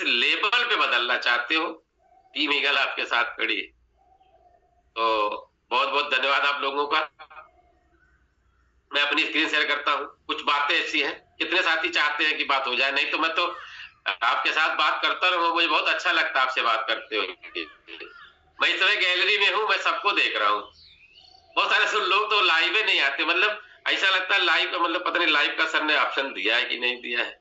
Level पे बदलना चाहते हो, टीम ईगल आपके साथ खड़ी है। तो बहुत बहुत धन्यवाद आप लोगों का। मैं अपनी स्क्रीन शेयर करता हूँ। कुछ बातें ऐसी हैं, कितने साथी चाहते हैं कि बात हो जाए, नहीं तो मैं तो आपके साथ बात करता रहूँ, मुझे बहुत अच्छा लगता है आपसे बात करते हुए। मैं इस समय गैलरी में हूँ, मैं सबको देख रहा हूँ। बहुत सारे लोग तो लाइव ही नहीं आते, मतलब ऐसा लगता है लाइव का मतलब पता नहीं लाइव का सर ने ऑप्शन दिया है कि नहीं दिया है।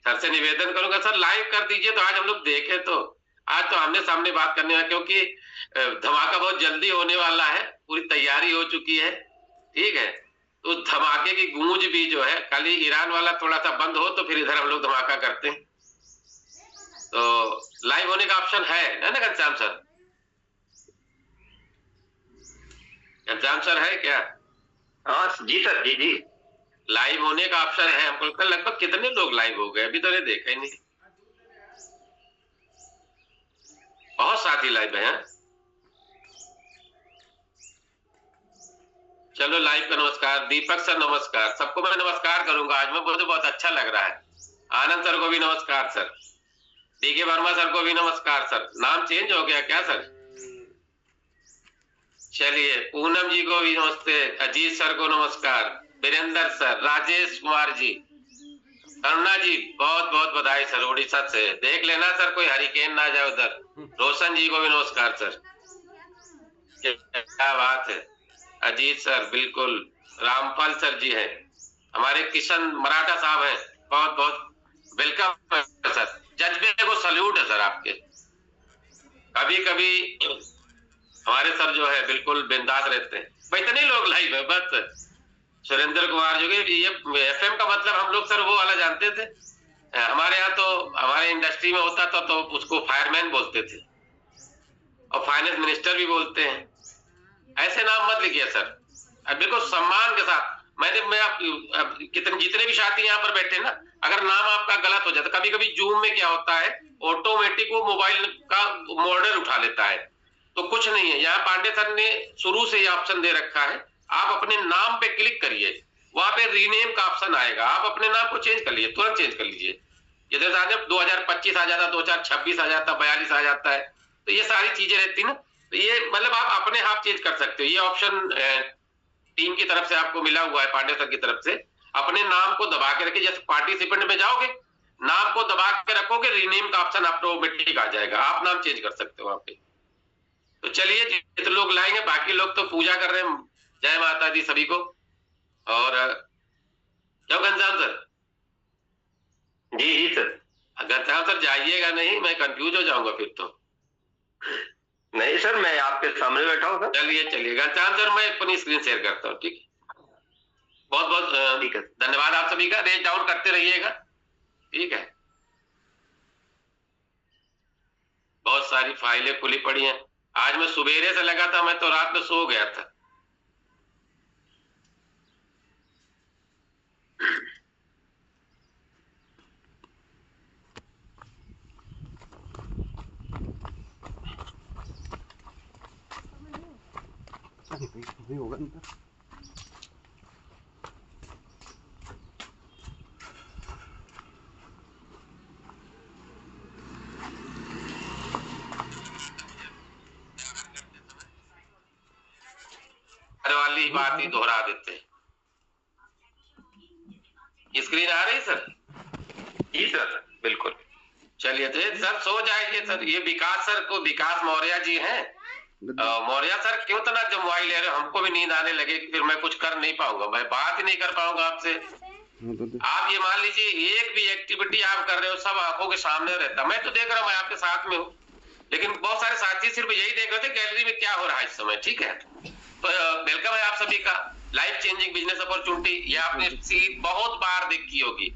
सर से निवेदन करूंगा सर लाइव कर दीजिए, तो आज हम लोग देखें। तो आज तो आमने सामने बात करने वाला, क्योंकि धमाका बहुत जल्दी होने वाला है, पूरी तैयारी हो चुकी है। ठीक है, तो धमाके की गूंज भी जो है, खाली ईरान वाला थोड़ा सा बंद हो तो फिर इधर हम लोग धमाका करते हैं। तो लाइव होने का ऑप्शन है ना घनश्याम सर? घनश्याम सर है क्या? हाँ जी सर, जी जी लाइव होने का ऑप्शन है। हमको लगता है लगभग कितने लोग लाइव हो गए, अभी तो नहीं देखा ही नहीं। बहुत साथी लाइव है। चलो लाइव का नमस्कार। दीपक सर नमस्कार, सबको मैं नमस्कार करूंगा आज मैं, मुझे बहुत अच्छा लग रहा है। आनंद सर को भी नमस्कार सर। डीके वर्मा सर को भी नमस्कार सर। नाम चेंज हो गया क्या सर? चलिए, पूनम जी को भी नमस्ते। अजीत सर को नमस्कार। वीरेंद्र सर, राजेश कुमार जी, करुणा जी बहुत बहुत बधाई सर। उड़ीसा से देख लेना सर, कोई हरिकेन ना जाए उधर। रोशन जी को भी नमस्कार सर। क्या बात है। अजीत सर बिल्कुल। रामपाल सर जी हैं। हमारे किशन मराठा साहब हैं, बहुत बहुत वेलकम सर। जज्बे को सल्यूट है सर आपके। कभी कभी हमारे सर जो है बिल्कुल बिंदास रहते हैं। भाई इतने लोग लाइव है बस। सुरेंद्र कुमार जो कि ये एफएम का मतलब हम लोग सर वो वाला जानते थे। हमारे यहाँ तो हमारे इंडस्ट्री में होता था तो उसको फायरमैन बोलते थे, और फाइनेंस मिनिस्टर भी बोलते हैं। ऐसे नाम मत लिखिए सर, बिल्कुल सम्मान के साथ। मैं आप कितने जितने भी साथी यहाँ पर बैठे ना, अगर नाम आपका गलत हो जाता, कभी कभी जूम में क्या होता है, ऑटोमेटिक वो मोबाइल का मॉडल उठा लेता है। तो कुछ नहीं है, यहाँ पांडे सर ने शुरू से ये ऑप्शन दे रखा है। आप अपने नाम पे क्लिक करिए, वहां पे रीनेम का ऑप्शन आएगा, आप अपने नाम को चेंज कर लीजिए, तुरंत चेंज कर लीजिए। इधर से 2025 आ जाता, 2026 आ जाता, 42 आ जाता है, तो ये सारी चीजें रहती ना। तो ये मतलब आप अपने आप चेंज कर सकते हो। ये ऑप्शन टीम की तरफ से आपको मिला हुआ है, पांडे सर की तरफ से। अपने नाम को दबा के रखिए, जैसे पार्टिसिपेंट में जाओगे, नाम को दबा के रखोगे, रीनेम का ऑप्शन ऑटोमेटिक आ जाएगा, आप नाम चेंज कर सकते हो वहां पे। तो चलिए, जितने लोग लाएंगे, बाकी लोग तो पूजा कर रहे हैं। जय माता दी सभी को। और क्यों घनश्याम सर? जी जी सर। घनश्याम सर जाइएगा नहीं, मैं कंफ्यूज हो जाऊंगा फिर तो। नहीं सर, मैं आपके सामने बैठा हूँ सर। चलिए चलिए घनश्याम सर, मैं अपनी स्क्रीन शेयर करता हूँ, ठीक है। बहुत बहुत ठीक है। धन्यवाद आप सभी का। रेज डाउन करते रहिएगा, ठीक है। बहुत सारी फाइलें खुली पड़ी हैं। आज मैं सुबेरे से लगा था, मैं तो रात में सो गया था। नहीं होगा इनका। वाली बात ही दोहरा देते हैं। स्क्रीन आ रही सर? जी सर बिल्कुल। चलिए, तो सर सो जाएंगे सर। ये विकास सर को, विकास मौर्य जी हैं। मौर्य सर क्यों तना जमवाई ले रहे हो? हमको भी नींद आने लगे कि फिर मैं कुछ कर नहीं पाऊंगा, मैं बात ही नहीं कर पाऊंगा आपसे। आप ये मान लीजिए, एक भी एक्टिविटी आप कर रहे हो सब आंखों के सामने रहता, मैं तो देख रहा हूँ, मैं आपके साथ में हूँ, लेकिन बहुत सारे साथी सिर्फ यही देख रहे थे गैलरी में क्या हो रहा है इस समय, ठीक है। तो वेलकम है आप सभी का। लाइफ चेंजिंग बिजनेस अपॉर्चुनिटी, ये आपने सीट बहुत बार देखी होगी।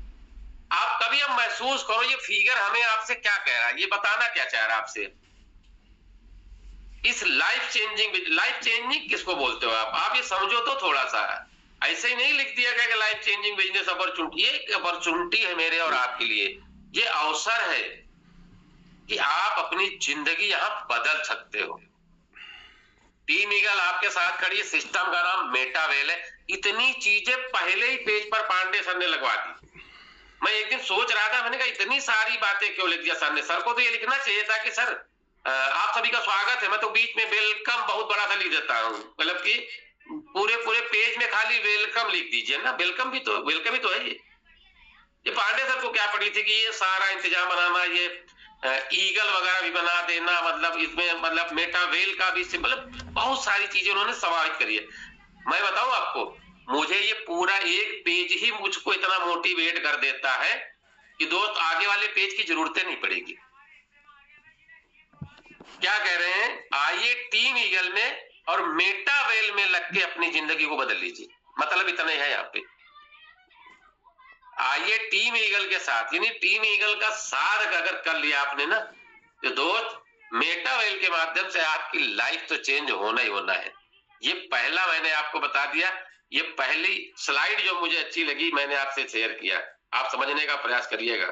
आप कभी अब महसूस करो ये फिगर हमें आपसे क्या कह रहा है, ये बताना क्या चाह रहा है आपसे। इस लाइफ चेंजिंग किसको बोलते हो आप ये समझो तो थोड़ा सा। ऐसे ही नहीं लिख दिया गया कि लाइफ चेंजिंग बिजनेस अपॉर्चुनिटी। ये एक अपॉर्चुनिटी है मेरे और आपके लिए। ये अवसर है कि आप अपनी जिंदगी यहां बदल सकते हो। टीम ईगल आपके साथ खड़ी है, सिस्टम का नाम मेटावेल है। इतनी चीजें पहले ही पेज पर पांडे सर ने लगवा दी। मैं एक दिन सोच रहा था, मैंने कहा इतनी सारी बातें क्यों लिख दिया सर ने। सर को तो ये लिखना चाहिए था कि सर आप सभी का स्वागत है। मैं तो बीच में वेलकम बहुत बड़ा सा लिख देता हूँ, मतलब कि पूरे पूरे पेज में खाली वेलकम लिख दीजिए ना। वेलकम ही तो है ये पांडे सर को क्या पड़ी थी कि ये सारा इंतजाम बनाना, ये ईगल वगैरह भी बना देना, मतलब इसमें मतलब मेटावेल का भी मतलब बहुत सारी चीजें उन्होंने समाहित करी है। मैं बताऊं आपको, मुझे ये पूरा एक पेज ही मुझको इतना मोटिवेट कर देता है कि दोस्त आगे वाले पेज की जरूरत नहीं पड़ेगी। क्या कह रहे हैं, आइए टीम ईगल में और मेटावेल में लग के अपनी जिंदगी को बदल लीजिए। मतलब इतना ही है यहाँ पे, आइए टीम ईगल के साथ, यानी टीम ईगल का साथ अगर कर लिया आपने ना, तो दोस्त मेटावेल के माध्यम से आपकी लाइफ तो चेंज होना ही होना है। ये पहला मैंने आपको बता दिया, ये पहली स्लाइड जो मुझे अच्छी लगी मैंने आपसे शेयर किया, आप समझने का प्रयास करिएगा।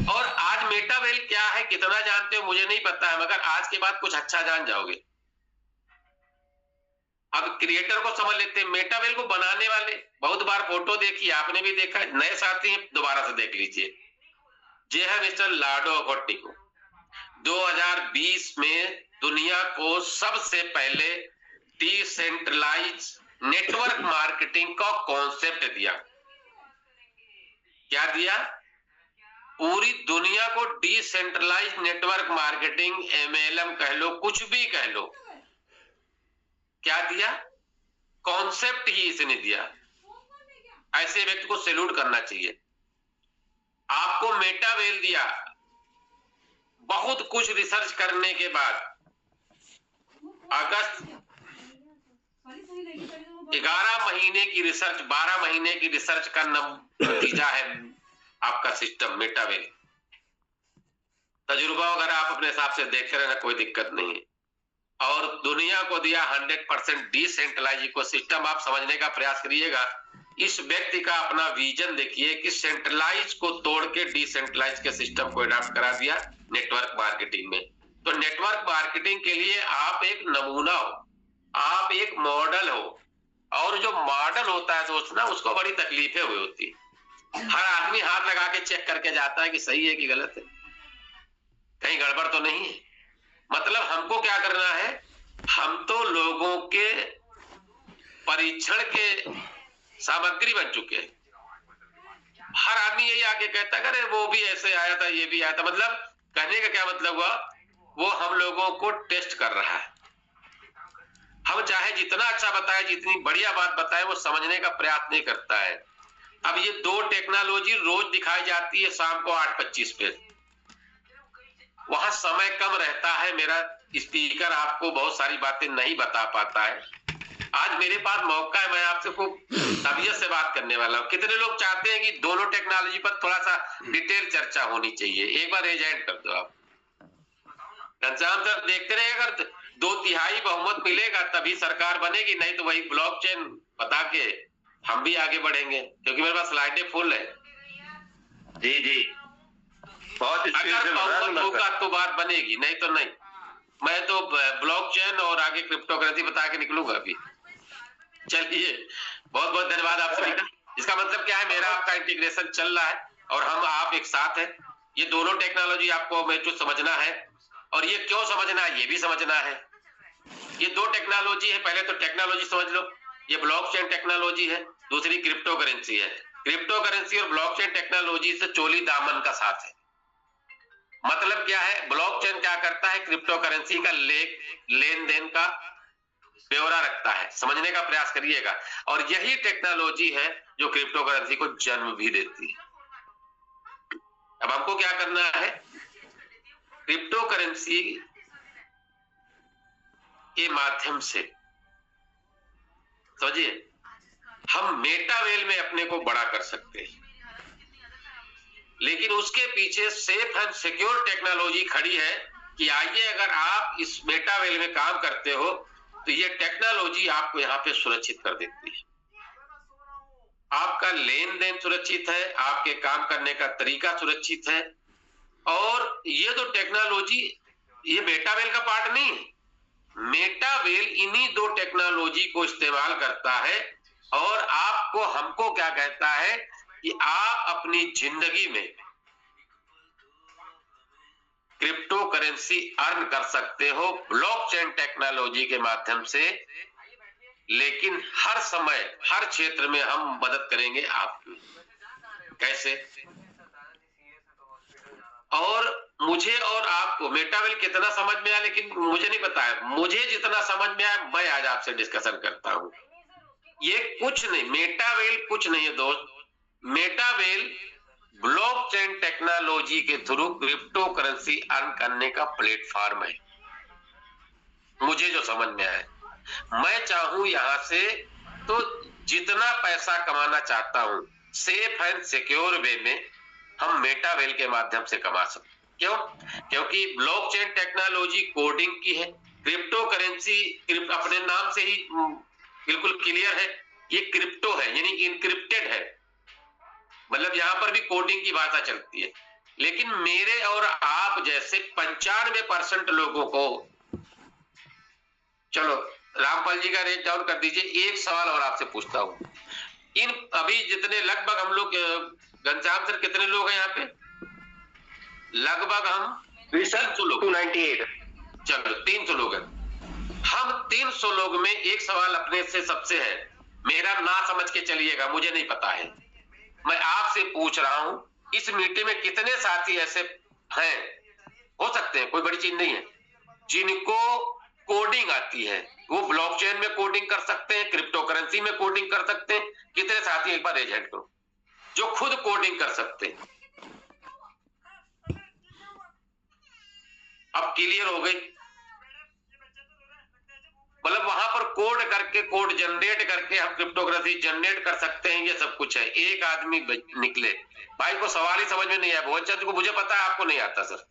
और आज मेटावेल क्या है, कितना जानते हो मुझे नहीं पता है, मगर आज के बाद कुछ अच्छा जान जाओगे। अब क्रिएटर को समझ लेते हैं, मेटावेल को बनाने वाले बहुत बार फोटो देखी, आपने भी देखा, नए साथी दोबारा से देख लीजिए। जे है मिस्टर लाडो घोट्टिको। 2020 में दुनिया को सबसे पहले डिसेंट्रलाइज नेटवर्क मार्केटिंग का कॉन्सेप्ट दिया। क्या दिया? पूरी दुनिया को डिसेंट्रलाइज नेटवर्क मार्केटिंग, एमएलएम कह लो, कुछ भी कह लो, क्या दिया? कॉन्सेप्ट ही इसने दिया। ऐसे व्यक्ति को सैल्यूट करना चाहिए। आपको मेटावेल दिया, बहुत कुछ रिसर्च करने के बाद अगस्त 11 महीने की रिसर्च, 12 महीने की रिसर्च का नतीजा है आपका सिस्टम मेटावेल। तजुर्बा अगर आप अपने हिसाब से देखते रहना, कोई दिक्कत नहीं है। और दुनिया को दिया 100% डिसेंट्रलाइज इकोसिस्टम। आप समझने का प्रयास करिएगा। इस व्यक्ति का अपना विजन देखिए कि सेंट्रलाइज को तोड़ के डिसेंट्रलाइज के सिस्टम को अडॉप्ट करा दिया नेटवर्क मार्केटिंग में। तो नेटवर्क मार्केटिंग के लिए आप एक नमूना हो, आप एक मॉडल हो। और जो मॉडल होता है दोस्त ना, उसको बड़ी तकलीफें हुई होती है। हर आदमी हाथ लगा के चेक करके जाता है कि सही है कि गलत है, कहीं गड़बड़ तो नहीं है। मतलब हमको क्या करना है, हम तो लोगों के परीक्षण के सामग्री बन चुके हैं। हर आदमी यही आके कहता है अरे वो भी ऐसे आया था, ये भी आया था। मतलब कहने का क्या मतलब हुआ, वो हम लोगों को टेस्ट कर रहा है। हम चाहे जितना अच्छा बताए, जितनी बढ़िया बात बताए, वो समझने का प्रयास नहीं करता है। अब ये 2 टेक्नोलॉजी रोज दिखाई जाती है शाम को 8:25 पे, वहां समय कम रहता है। मेरा स्पीकर आपको बहुत सारी बातें नहीं बता पाता है। आज मेरे पास मौका है, मैं आपसे को तबीयत से बात करने वाला हूँ। कितने लोग चाहते हैं कि दोनों टेक्नोलॉजी पर थोड़ा सा डिटेल चर्चा होनी चाहिए? एक बार एजेंट कर दो आप। घनश्याम सर देखते रहेगा, अगर 2/3 बहुमत मिलेगा तभी सरकार बनेगी, नहीं तो वही ब्लॉकचेन बता के हम भी आगे बढ़ेंगे, क्योंकि मेरे पास स्लाइडें फुल है। जी जी, बहुत अगर बहुमत होगा तो बात बनेगी, नहीं तो नहीं। मैं तो ब्लॉकचेन और आगे क्रिप्टो करेंसी बता के निकलूंगा अभी। चलिए, बहुत बहुत धन्यवाद आप सभी का। इसका मतलब क्या है, मेरा आपका इंटीग्रेशन चल रहा है और हम आप एक साथ हैं। ये दोनों टेक्नोलॉजी आपको मेरे समझना है, और ये क्यों समझना है ये भी समझना है। ये 2 टेक्नोलॉजी है। पहले तो टेक्नोलॉजी समझ लो, ये ब्लॉकचेन टेक्नोलॉजी है, दूसरी क्रिप्टो करेंसी है। क्रिप्टो करेंसी और ब्लॉकचेन टेक्नोलॉजी से चोली दामन का साथ है। मतलब क्या है, ब्लॉकचेन क्या करता है, क्रिप्टो करेंसी का लेन देन का ब्यौरा रखता है। समझने का प्रयास करिएगा। और यही टेक्नोलॉजी है जो क्रिप्टो करेंसी को जन्म भी देती है। अब हमको क्या करना है, क्रिप्टो करेंसी के माध्यम से समझिए हम मेटावेल में अपने को बड़ा कर सकते हैं। लेकिन उसके पीछे सेफ एंड सिक्योर टेक्नोलॉजी खड़ी है कि आइए, अगर आप इस मेटावेल में काम करते हो तो ये टेक्नोलॉजी आपको यहाँ पे सुरक्षित कर देती है। आपका लेन देन सुरक्षित है, आपके काम करने का तरीका सुरक्षित है। और ये तो टेक्नोलॉजी, ये मेटावेल का पार्ट नहीं है। मेटावेल इन्हीं 2 टेक्नोलॉजी को इस्तेमाल करता है और आपको हमको क्या कहता है कि आप अपनी जिंदगी में क्रिप्टो करेंसी अर्न कर सकते हो ब्लॉकचेन टेक्नोलॉजी के माध्यम से, लेकिन हर समय हर क्षेत्र में हम मदद करेंगे आपकी। कैसे? और मुझे और आपको मेटावेल कितना समझ में आया, लेकिन मुझे नहीं पता है। मुझे जितना समझ में आया मैं आज आपसे डिस्कशन करता हूं। ये कुछ नहीं, मेटावेल कुछ नहीं है दोस्त। मेटावेल ब्लॉकचेन टेक्नोलॉजी के थ्रू क्रिप्टो करेंसी अर्न करने का प्लेटफॉर्म है, मुझे जो समझ में आया। मैं चाहूं यहां से तो जितना पैसा कमाना चाहता हूं सेफ एंड सिक्योर वे में हम मेटावेल के माध्यम से कमा सकते। क्यों? क्योंकि ब्लॉकचेन टेक्नोलॉजी कोडिंग की है। क्रिप्टो करेंसी अपने नाम से ही बिल्कुल क्लियर है, ये क्रिप्टो है यानी इनक्रिप्टेड है, मतलब यहां पर भी कोडिंग की भाषा चलती है। लेकिन मेरे और आप जैसे 95% लोगों को, चलो रामपाल जी का रेट डाउन कर दीजिए। एक सवाल और आपसे पूछता हूं, इन अभी जितने लगभग हम लोग, घनश्याम सर कितने लोग हैं यहाँ पे? लगभग हम 300 लोग, 298। चलो 300 लोग हैं। हम 300 लोग में एक सवाल अपने से सबसे है, मेरा ना समझ के चलिएगा, मुझे नहीं पता है, मैं आपसे पूछ रहा हूं इस मीटिंग में कितने साथी ऐसे हैं, हो सकते हैं, कोई बड़ी चीज नहीं है, जिनको कोडिंग आती है, वो ब्लॉकचेन में कोडिंग कर सकते हैं, क्रिप्टो करेंसी में कोडिंग कर सकते हैं। कितने साथी एक बार रेज हैंड करो जो खुद कोडिंग कर सकते हैं। अब क्लियर हो गई, मतलब वहां पर कोड करके, कोड जनरेट करके हम क्रिप्टो करेंसी जनरेट कर सकते हैं, ये सब कुछ है। एक आदमी निकले, भाई को सवाल ही समझ में नहीं आया, बहुत चंद को मुझे पता है, आपको नहीं आता सर।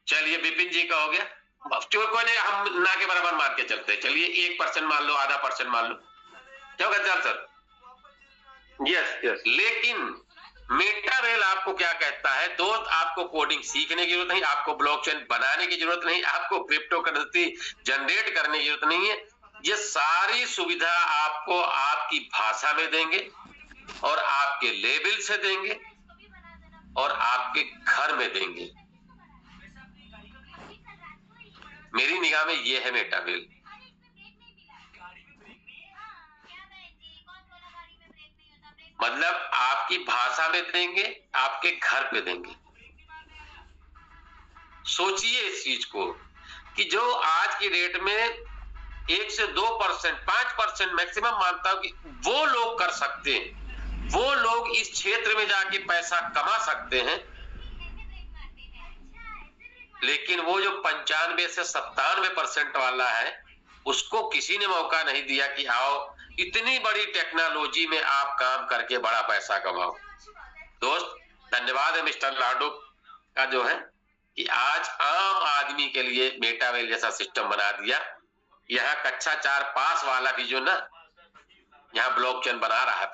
चलिए विपिन जी का हो गया, कोई नहीं, हम ना के बराबर मान के चलते हैं। चलिए 1% मान लो, आधा % मान लो, क्या कहते हैं सर? Yes yes. लेकिन मेटावेल आपको क्या कहता है दोस्त? आपको कोडिंग सीखने की जरूरत नहीं, आपको ब्लॉकचेन बनाने की जरूरत नहीं, आपको क्रिप्टो करेंसी जनरेट करने की जरूरत नहीं है। ये सारी सुविधा आपको आपकी भाषा में देंगे और आपके लेवल से देंगे और आपके घर में देंगे। मेरी निगाह में ये है मेटावेल। मतलब आपकी भाषा में देंगे, आपके घर पे देंगे। सोचिए इस चीज को कि जो आज की डेट में 1 से 2%, 5% मैक्सिमम मानता हूं कि वो लोग कर सकते हैं, वो लोग इस क्षेत्र में जाके पैसा कमा सकते हैं। लेकिन वो जो 95 से 97% वाला है, उसको किसी ने मौका नहीं दिया कि आओ इतनी बड़ी टेक्नोलॉजी में आप काम करके बड़ा पैसा कमाओ। दोस्त धन्यवाद है मिस्टर लाडो का जो है कि आज आम आदमी के लिए मेटावेल जैसा सिस्टम बना दिया। यहाँ कक्षा 4 पास वाला भी जो ना यहाँ ब्लॉकचेन बना रहा है,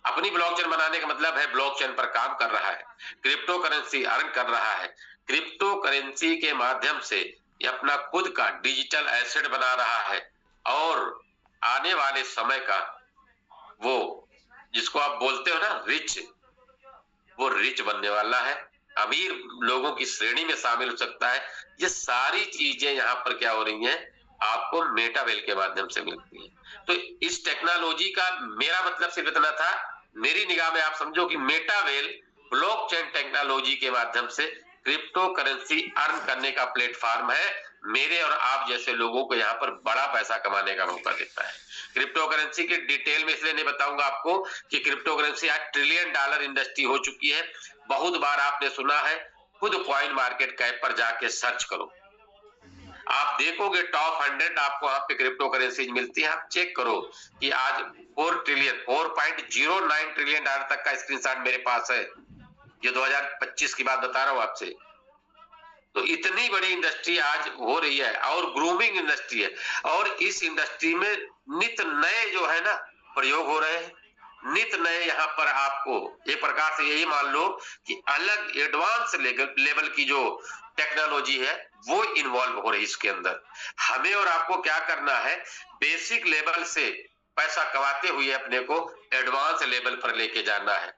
अपनी ब्लॉकचेन बनाने का मतलब है ब्लॉकचेन पर काम कर रहा है, क्रिप्टो करेंसी अर्न कर रहा है, क्रिप्टो करेंसी के माध्यम से ये अपना खुद का डिजिटल एसेट बना रहा है और आने वाले समय का वो जिसको आप बोलते हो ना रिच, वो रिच बनने वाला है, अमीर लोगों की श्रेणी में शामिल हो सकता है। ये सारी चीजें यहाँ पर क्या हो रही हैं, आपको मेटावेल के माध्यम से मिलती है। तो इस टेक्नोलॉजी का मेरा मतलब सिर्फ इतना था, मेरी निगाह में आप समझो कि मेटावेल ब्लॉकचेन टेक्नोलॉजी के माध्यम से क्रिप्टो करेंसी अर्न करने का प्लेटफॉर्म है। मेरे और आप जैसे लोगों को यहाँ पर बड़ा पैसा कमाने का मौका देता है। क्रिप्टो करेंसी की डिटेल में इसलिए नहीं बताऊंगा आपको कि क्रिप्टो करेंसी आज $1 ट्रिलियन इंडस्ट्री हो चुकी है। बहुत बार आपने सुना है, खुद कॉइन मार्केट कैप पर जाके सर्च करो, आप देखोगे टॉप 100 आपको वहां पे क्रिप्टो करेंसी मिलती है। आप चेक करो कि आज 4.09 ट्रिलियन डॉलर तक का स्क्रीनशॉट मेरे पास है, ये 2025 की बात बता रहा हूं आपसे। तो इतनी बड़ी इंडस्ट्री आज हो रही है और ग्रूमिंग इंडस्ट्री है, और इस इंडस्ट्री में नित नए जो है ना प्रयोग हो रहे हैं, नित नए। यहाँ पर आपको एक प्रकार से यही मान लो कि अलग एडवांस लेवल की जो टेक्नोलॉजी है वो इन्वॉल्व हो रही है इसके अंदर। हमें और आपको क्या करना है, बेसिक लेवल से पैसा कमाते हुए अपने को एडवांस लेवल पर लेके जाना है।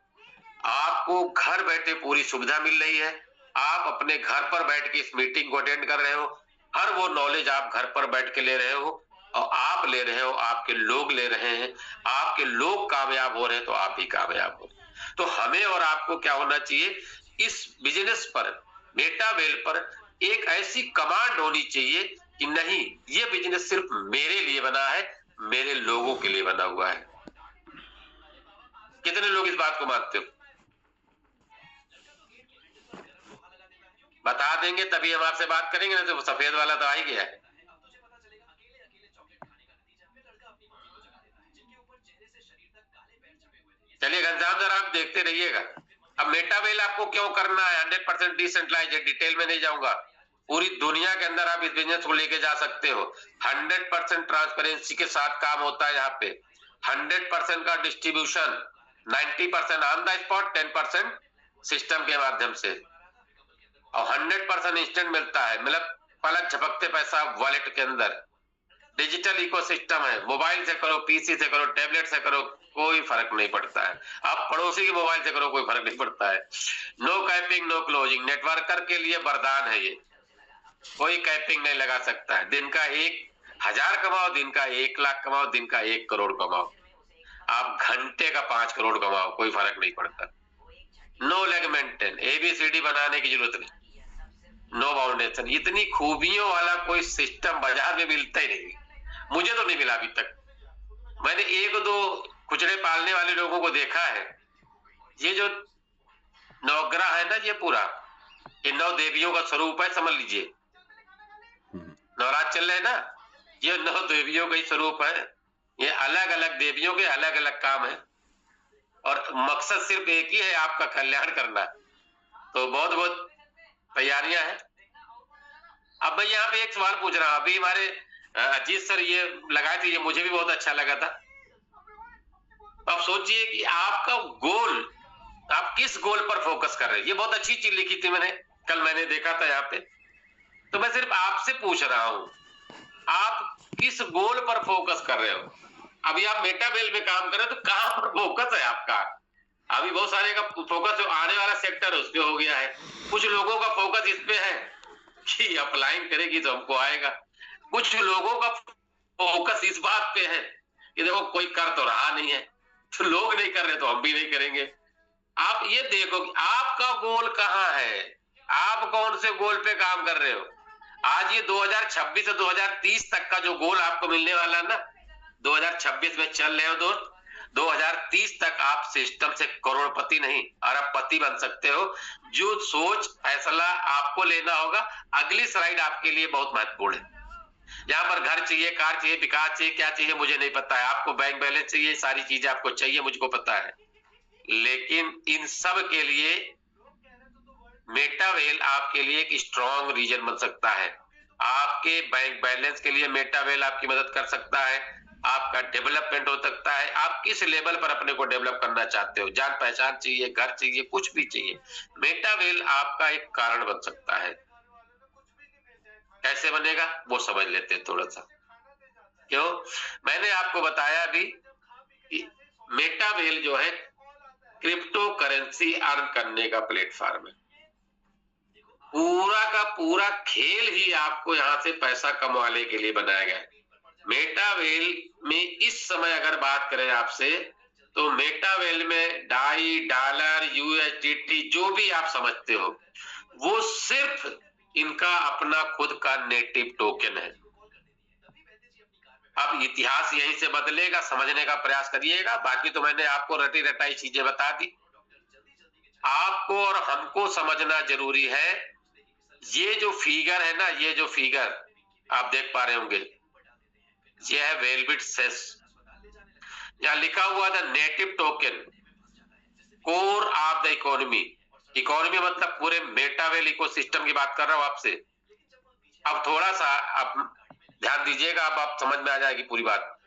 आपको घर बैठे पूरी सुविधा मिल रही है। आप अपने घर पर बैठ के इस मीटिंग को अटेंड कर रहे हो। हर वो नॉलेज आप घर पर बैठ के ले रहे हो, और आप ले रहे हो, आपके लोग ले रहे हैं। आपके लोग कामयाब हो रहे हैं तो आप भी कामयाब हो। तो हमें और आपको क्या होना चाहिए, इस बिजनेस पर, मेटावेल पर एक ऐसी कमांड होनी चाहिए कि नहीं, ये बिजनेस सिर्फ मेरे लिए बना है, मेरे लोगों के लिए बना हुआ है। कितने लोग इस बात को मानते हो? बता देंगे तभी हम आपसे बात करेंगे, ना तो सफेद वाला तो आ ही गया है। चलिए घनश्याम सर, आप देखते रहिएगा। अब मेटावेल आपको क्यों करना है, 100% डिसेंट्रलाइज है, डिटेल में नहीं जाऊंगा। पूरी दुनिया के अंदर आप इस बिजनेस को लेके जा सकते हो। 100% ट्रांसपेरेंसी के साथ काम होता है यहाँ पे। 100% का distribution, 90% on the spot, 10% system के माध्यम से, और 100% इंस्टेंट मिलता है। मतलब पलक झपकते पैसा वॉलेट के अंदर। डिजिटल इकोसिस्टम है, मोबाइल से करो, पीसी से करो, टैबलेट से करो, कोई फर्क नहीं पड़ता है। आप पड़ोसी के मोबाइल से करो, कोई फर्क नहीं पड़ता है। No capping, no closing, networker के लिए वरदान है ये। कोई कैपिंग नहीं लगा सकता है। दिन का 1000 कमाओ, दिन का 1 लाख कमाओ, दिन का 1 करोड़ कमाओ, आप घंटे का 5 करोड़ कमाओ, कोई फर्क नहीं पड़ता। नो लेग मेंटेन, ABCD बनाने की जरूरत नहीं, नो बाउंडेशन। इतनी खूबियों वाला कोई सिस्टम बाजार में मिलता ही नहीं, मुझे तो नहीं मिला अभी तक। मैंने 1-2 कुचड़े पालने वाले लोगों को देखा है। ये जो नवग्रह है ना, ये पूरा ये 9 देवियों का स्वरूप है, समझ लीजिए। नवरात्र चल रहे हैं ना, ये 9 देवियों का ही स्वरूप है। ये अलग अलग देवियों के अलग अलग काम है, और मकसद सिर्फ एक ही है, आपका कल्याण करना। तो बहुत बहुत तैयारियां हैं। अब मैं यहाँ पे एक सवाल पूछ रहा हूँ। अभी हमारे अजीत सर ये लगाए थे, ये मुझे भी बहुत अच्छा लगा था। अब सोचिए कि आपका गोल, आप किस गोल पर फोकस कर रहे हैं। ये बहुत अच्छी चीज लिखी थी मैंने, कल मैंने देखा था यहाँ पे। तो मैं सिर्फ आपसे पूछ रहा हूं, आप किस गोल पर फोकस कर रहे हो। अभी आप मेटावेल में काम कर रहे हो, तो कहां पर फोकस है आपका। अभी बहुत सारे का फोकस जो आने वाला सेक्टर है उस पे हो गया है। कुछ लोगों का फोकस इस पे है कि अप्लाइंग करेगी तो हमको आएगा। कुछ लोगों का फोकस इस बात पे है कि देखो कोई कर तो रहा नहीं है, तो लोग नहीं कर रहे तो हम भी नहीं करेंगे। आप ये देखो कि आपका गोल कहाँ है, आप कौन से गोल पे काम कर रहे हो। आज ये 2026 से 2030 तक का जो गोल आपको मिलने वाला है ना, 2026 में चल रहे हो दोस्त, 2030 तक आप सिस्टम से करोड़पति नहीं अरबपति बन सकते हो। जो सोच फैसला आपको लेना होगा। अगली स्लाइड आपके लिए बहुत महत्वपूर्ण है। यहाँ पर घर चाहिए, कार चाहिए, विकास चाहिए, क्या चाहिए मुझे नहीं पता है। आपको बैंक बैलेंस चाहिए, सारी चीजें आपको चाहिए, मुझको पता है। लेकिन इन सब के लिए मेटावेल आपके लिए एक स्ट्रॉन्ग रीजन बन सकता है। आपके बैंक बैलेंस के लिए मेटावेल आपकी मदद कर सकता है। आपका डेवलपमेंट हो सकता है। आप किस लेवल पर अपने को डेवलप करना चाहते हो, जान पहचान चाहिए, घर चाहिए, कुछ भी चाहिए, मेटावेल आपका एक कारण बन सकता है। कैसे बनेगा वो समझ लेते हैं थोड़ा सा। क्यों, मैंने आपको बताया अभी कि मेटावेल जो है क्रिप्टो करेंसी अर्न करने का प्लेटफॉर्म है। पूरा का पूरा खेल ही आपको यहां से पैसा कमाने के लिए बनाया गया है। मेटावेल में इस समय अगर बात करें आपसे, तो मेटावेल में डाई, डॉलर, USDT जो भी आप समझते हो, वो सिर्फ इनका अपना खुद का नेटिव टोकन है। अब इतिहास यहीं से बदलेगा, समझने का प्रयास करिएगा। बाकी तो मैंने आपको रटी रटाई चीजें बता दी। आपको और हमको समझना जरूरी है। ये जो फिगर है ना, ये जो फिगर आप देख पा रहे होंगे, ये है वेलबिट सेस। यहां लिखा हुआ था native token, core of the economy. Economy मतलब पूरे मेटावेल इकोसिस्टम की बात कर रहा हूं आपसे। अब थोड़ा सा आप ध्यान दीजिएगा, अब आप समझ में आ जाएगी पूरी बात।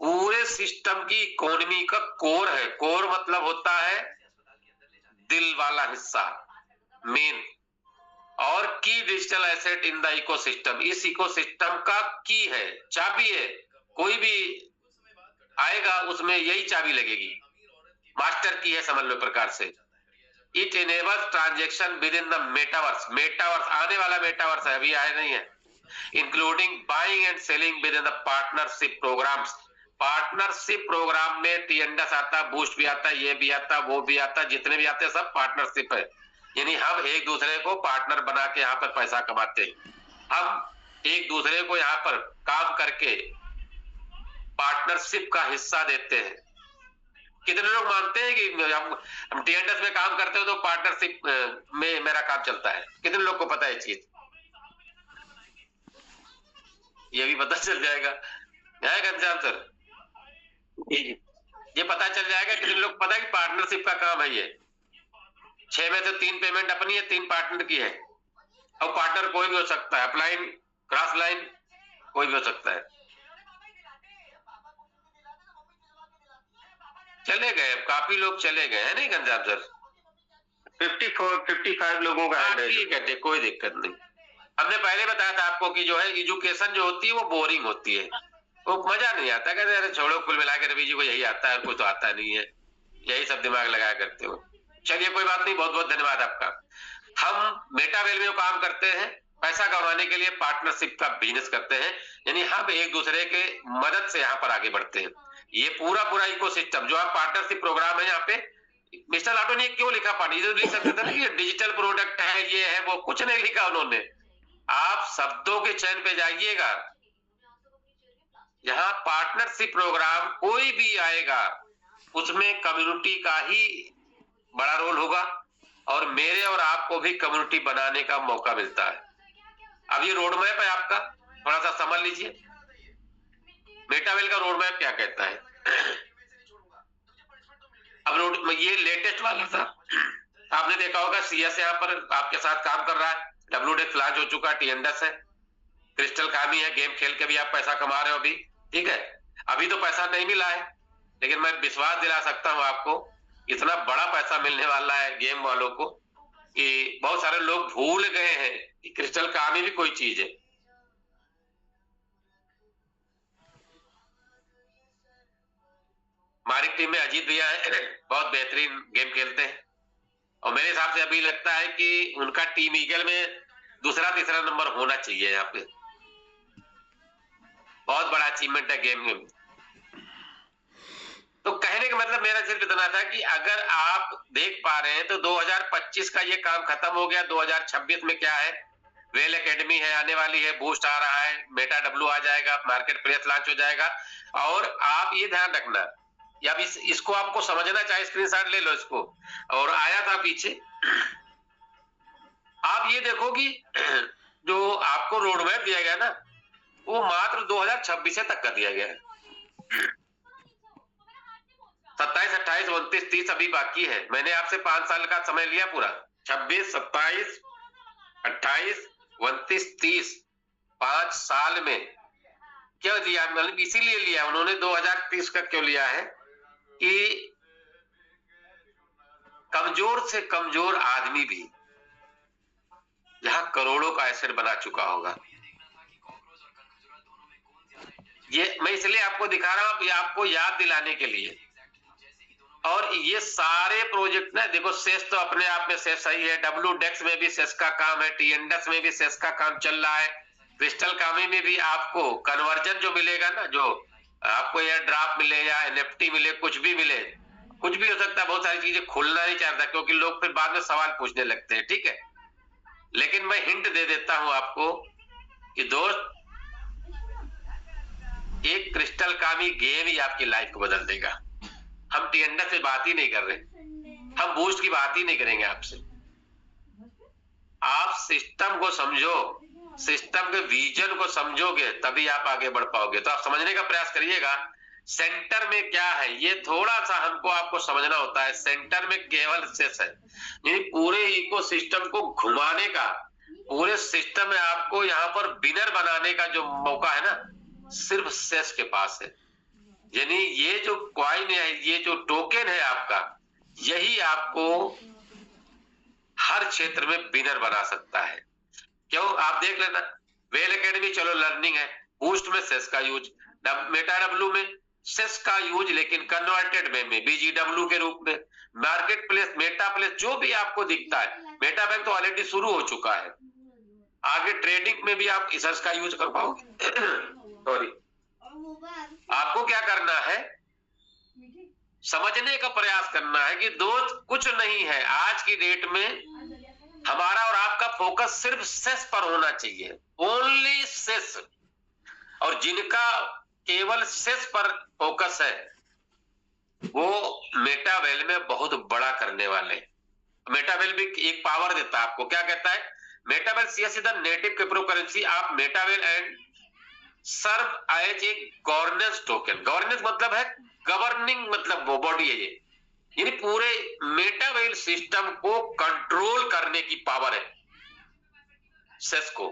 पूरे सिस्टम की इकोनॉमी का कोर है। कोर मतलब होता है दिल वाला हिस्सा, मेन। और की digital asset in the ecosystem, इस इकोसिस्टम का की है, चाबी है। कोई भी आएगा उसमें यही चाबी लगेगी, मास्टर की है समझ लो प्रकार से। It enables transaction within the metaverse, metaverse आने वाला मेटावर्स है, अभी आया नहीं है, including buying and selling within the partnership programs. Partnership program में टीएनडस आता, बूस्ट भी आता, ये भी आता, वो भी आता, जितने भी आते हैं सब पार्टनरशिप है। यानी हम एक दूसरे को पार्टनर बना के यहाँ पर पैसा कमाते हैं, हम एक दूसरे को यहाँ पर काम करके पार्टनरशिप का हिस्सा देते हैं। कितने लोग मानते हैं कि हम टीएनडस में काम करते हो तो पार्टनरशिप में मेरा काम चलता है? कितने लोग को पता है चीज? ये भी पता चल जाएगा है घनश्याम सर, ये पता चल जाएगा। कितने लोग पता है कि पार्टनरशिप का काम है ये? 6 में से 3 पेमेंट अपनी है, 3 पार्टनर की है, और पार्टनर कोई भी हो सकता है, अपलाइन क्रॉस लाइन कोई भी हो सकता है। चले गए काफी लोग चले गए हैं नहीं घनश्याम सर? 55 लोगों का है। ठीक है, कोई दिक्कत नहीं। हमने पहले बताया था आपको कि जो है एजुकेशन जो होती है वो बोरिंग होती है, वो मजा नहीं आता। कहते अरे छोड़ो, कुल मिला के रवि जी को यही आता है, कुछ तो आता नहीं है, यही सब दिमाग लगाया करते हो। चलिए कोई बात नहीं, बहुत बहुत धन्यवाद आपका। हम मेटावेल में काम करते हैं, पैसा कमाने के लिए पार्टनरशिप का बिजनेस करते हैं, यानी हम एक दूसरे के मदद से यहाँ पर आगे बढ़ते हैं। ये पूरा इकोसिस्टम जो आप पार्टनरशिप प्रोग्राम है यहाँ पे, मिस्टर लाटो ने क्यों लिखा पानी, जो लिख सकते थे ना कि डिजिटल प्रोडक्ट है, ये है वो, कुछ नहीं लिखा उन्होंने। आप शब्दों के चयन पे जाइएगा, यहाँ पार्टनरशिप प्रोग्राम कोई भी आएगा उसमें कम्युनिटी का ही बड़ा रोल होगा, और मेरे और आपको भी कम्युनिटी बनाने का मौका मिलता है। अब ये रोड मैप है आपका, थोड़ा सा समझ लीजिए मेटावेल का रोड मैप क्या कहता है। अब रोड ये लेटेस्ट वाला था, आपने देखा होगा सीएस यहाँ पर आपके साथ काम कर रहा है, WDEX लॉन्च हो चुका, टीएनडस है, क्रिस्टल कामी है, गेम खेल के भी आप पैसा कमा रहे हो अभी, ठीक है। अभी तो पैसा नहीं मिला है, लेकिन मैं विश्वास दिला सकता हूं आपको, इतना बड़ा पैसा मिलने वाला है गेम वालों को कि बहुत सारे लोग भूल गए हैं कि क्रिस्टल कामी भी कोई चीज है। हमारी टीम में अजीत भैया है, बहुत बेहतरीन गेम खेलते हैं, और मेरे हिसाब से अभी लगता है कि उनका टीम ईगल में दूसरा तीसरा नंबर होना चाहिए यहाँ पे, बहुत बड़ा अचीवमेंट है गेम में। तो कहने का मतलब मेरा सिर्फ इतना था कि अगर आप देख पा रहे हैं तो 2025 का ये काम खत्म हो गया, 2026 में क्या है, वेल एकेडमी है आने वाली है, बूस्ट आ रहा है, मेटा डब्ल्यू आ जाएगा, मार्केट प्लेस लॉन्च हो जाएगा। और आप ये ध्यान रखना, या इसको आपको समझना चाहे स्क्रीनशॉट ले लो इसको, और आया था पीछे, आप ये देखो कि जो आपको रोड मैप दिया गया ना, वो मात्र 2026 तक का दिया गया है। 27, 28, 29, 30 अभी बाकी है। मैंने आपसे 5 साल का समय लिया पूरा, 26, 27, 28, 29, 30, 5 साल में क्यों दिया, मतलब इसीलिए लिया उन्होंने 2030 का क्यों लिया है कि कमजोर से कमजोर आदमी भी यहाँ करोड़ों का एसेट बना चुका होगा। ये मैं इसलिए आपको दिखा रहा हूं, आपको याद दिलाने के लिए। और ये सारे प्रोजेक्ट ना देखो, सेस तो अपने आप में सेस सही है, WDEX में भी सेस का काम है, टीएनडस में भी सेस का काम चल रहा है, क्रिस्टल कामी में भी आपको कन्वर्जन जो मिलेगा ना, जो आपको एयर ड्रॉप मिले या NFT मिले, कुछ भी मिले, कुछ भी हो सकता है, बहुत सारी चीजें खुलना नहीं चाहता क्योंकि लोग फिर बाद में सवाल पूछने लगते हैं, ठीक है। लेकिन मैं हिंट दे देता हूं आपको कि दोस्त, एक क्रिस्टल कामी गेम ही आपकी लाइफ को बदल देगा। हम टीएनडस से बात ही नहीं कर रहे, हम बूस्ट की बात ही नहीं करेंगे आपसे। आप सिस्टम को समझो, सिस्टम के विजन को समझोगे तभी आप आगे बढ़ पाओगे। तो आप समझने का प्रयास करिएगा सेंटर में क्या है, ये थोड़ा सा हमको आपको समझना होता है। सेंटर में केवल सेस है, यानी पूरे इकोसिस्टम को घुमाने का, पूरे सिस्टम में आपको यहाँ पर विनर बनाने का जो मौका है ना, सिर्फ सेस के पास है। यानी ये जो कॉइन है, ये जो टोकन है आपका, यही आपको हर क्षेत्र में विनर बना सकता है। क्यों, आप देख लेना, वेल एकेडमी चलो लर्निंग है, बूस्ट में सेस का यूज, मेटा डब्ल्यू में सेस का यूज लेकिन कन्वर्टेड में BGW के रूप में, मार्केट प्लेस, मेटा प्लेस, जो भी आपको दिखता है, मेटा बैंक तो ऑलरेडी शुरू हो चुका है, आगे ट्रेडिंग में भी आप सेस का यूज कर पाओगे। सॉरी, आपको क्या करना है, समझने का प्रयास करना है कि दोस्त कुछ नहीं है, आज की डेट में हमारा और आपका फोकस सिर्फ सेस पर होना चाहिए, ओनली सेस। और जिनका केवल सेस पर फोकस है वो मेटावेल में बहुत बड़ा करने वाले। मेटावेल भी एक पावर देता है आपको, क्या कहता है, Metawell CS is the native cryptocurrency of Metawell and serve as a governance token. Governance मतलब है गवर्निंग, मतलब वो बॉडी है ये, यानी पूरे मेटावेल सिस्टम को कंट्रोल करने की पावर है सेस को।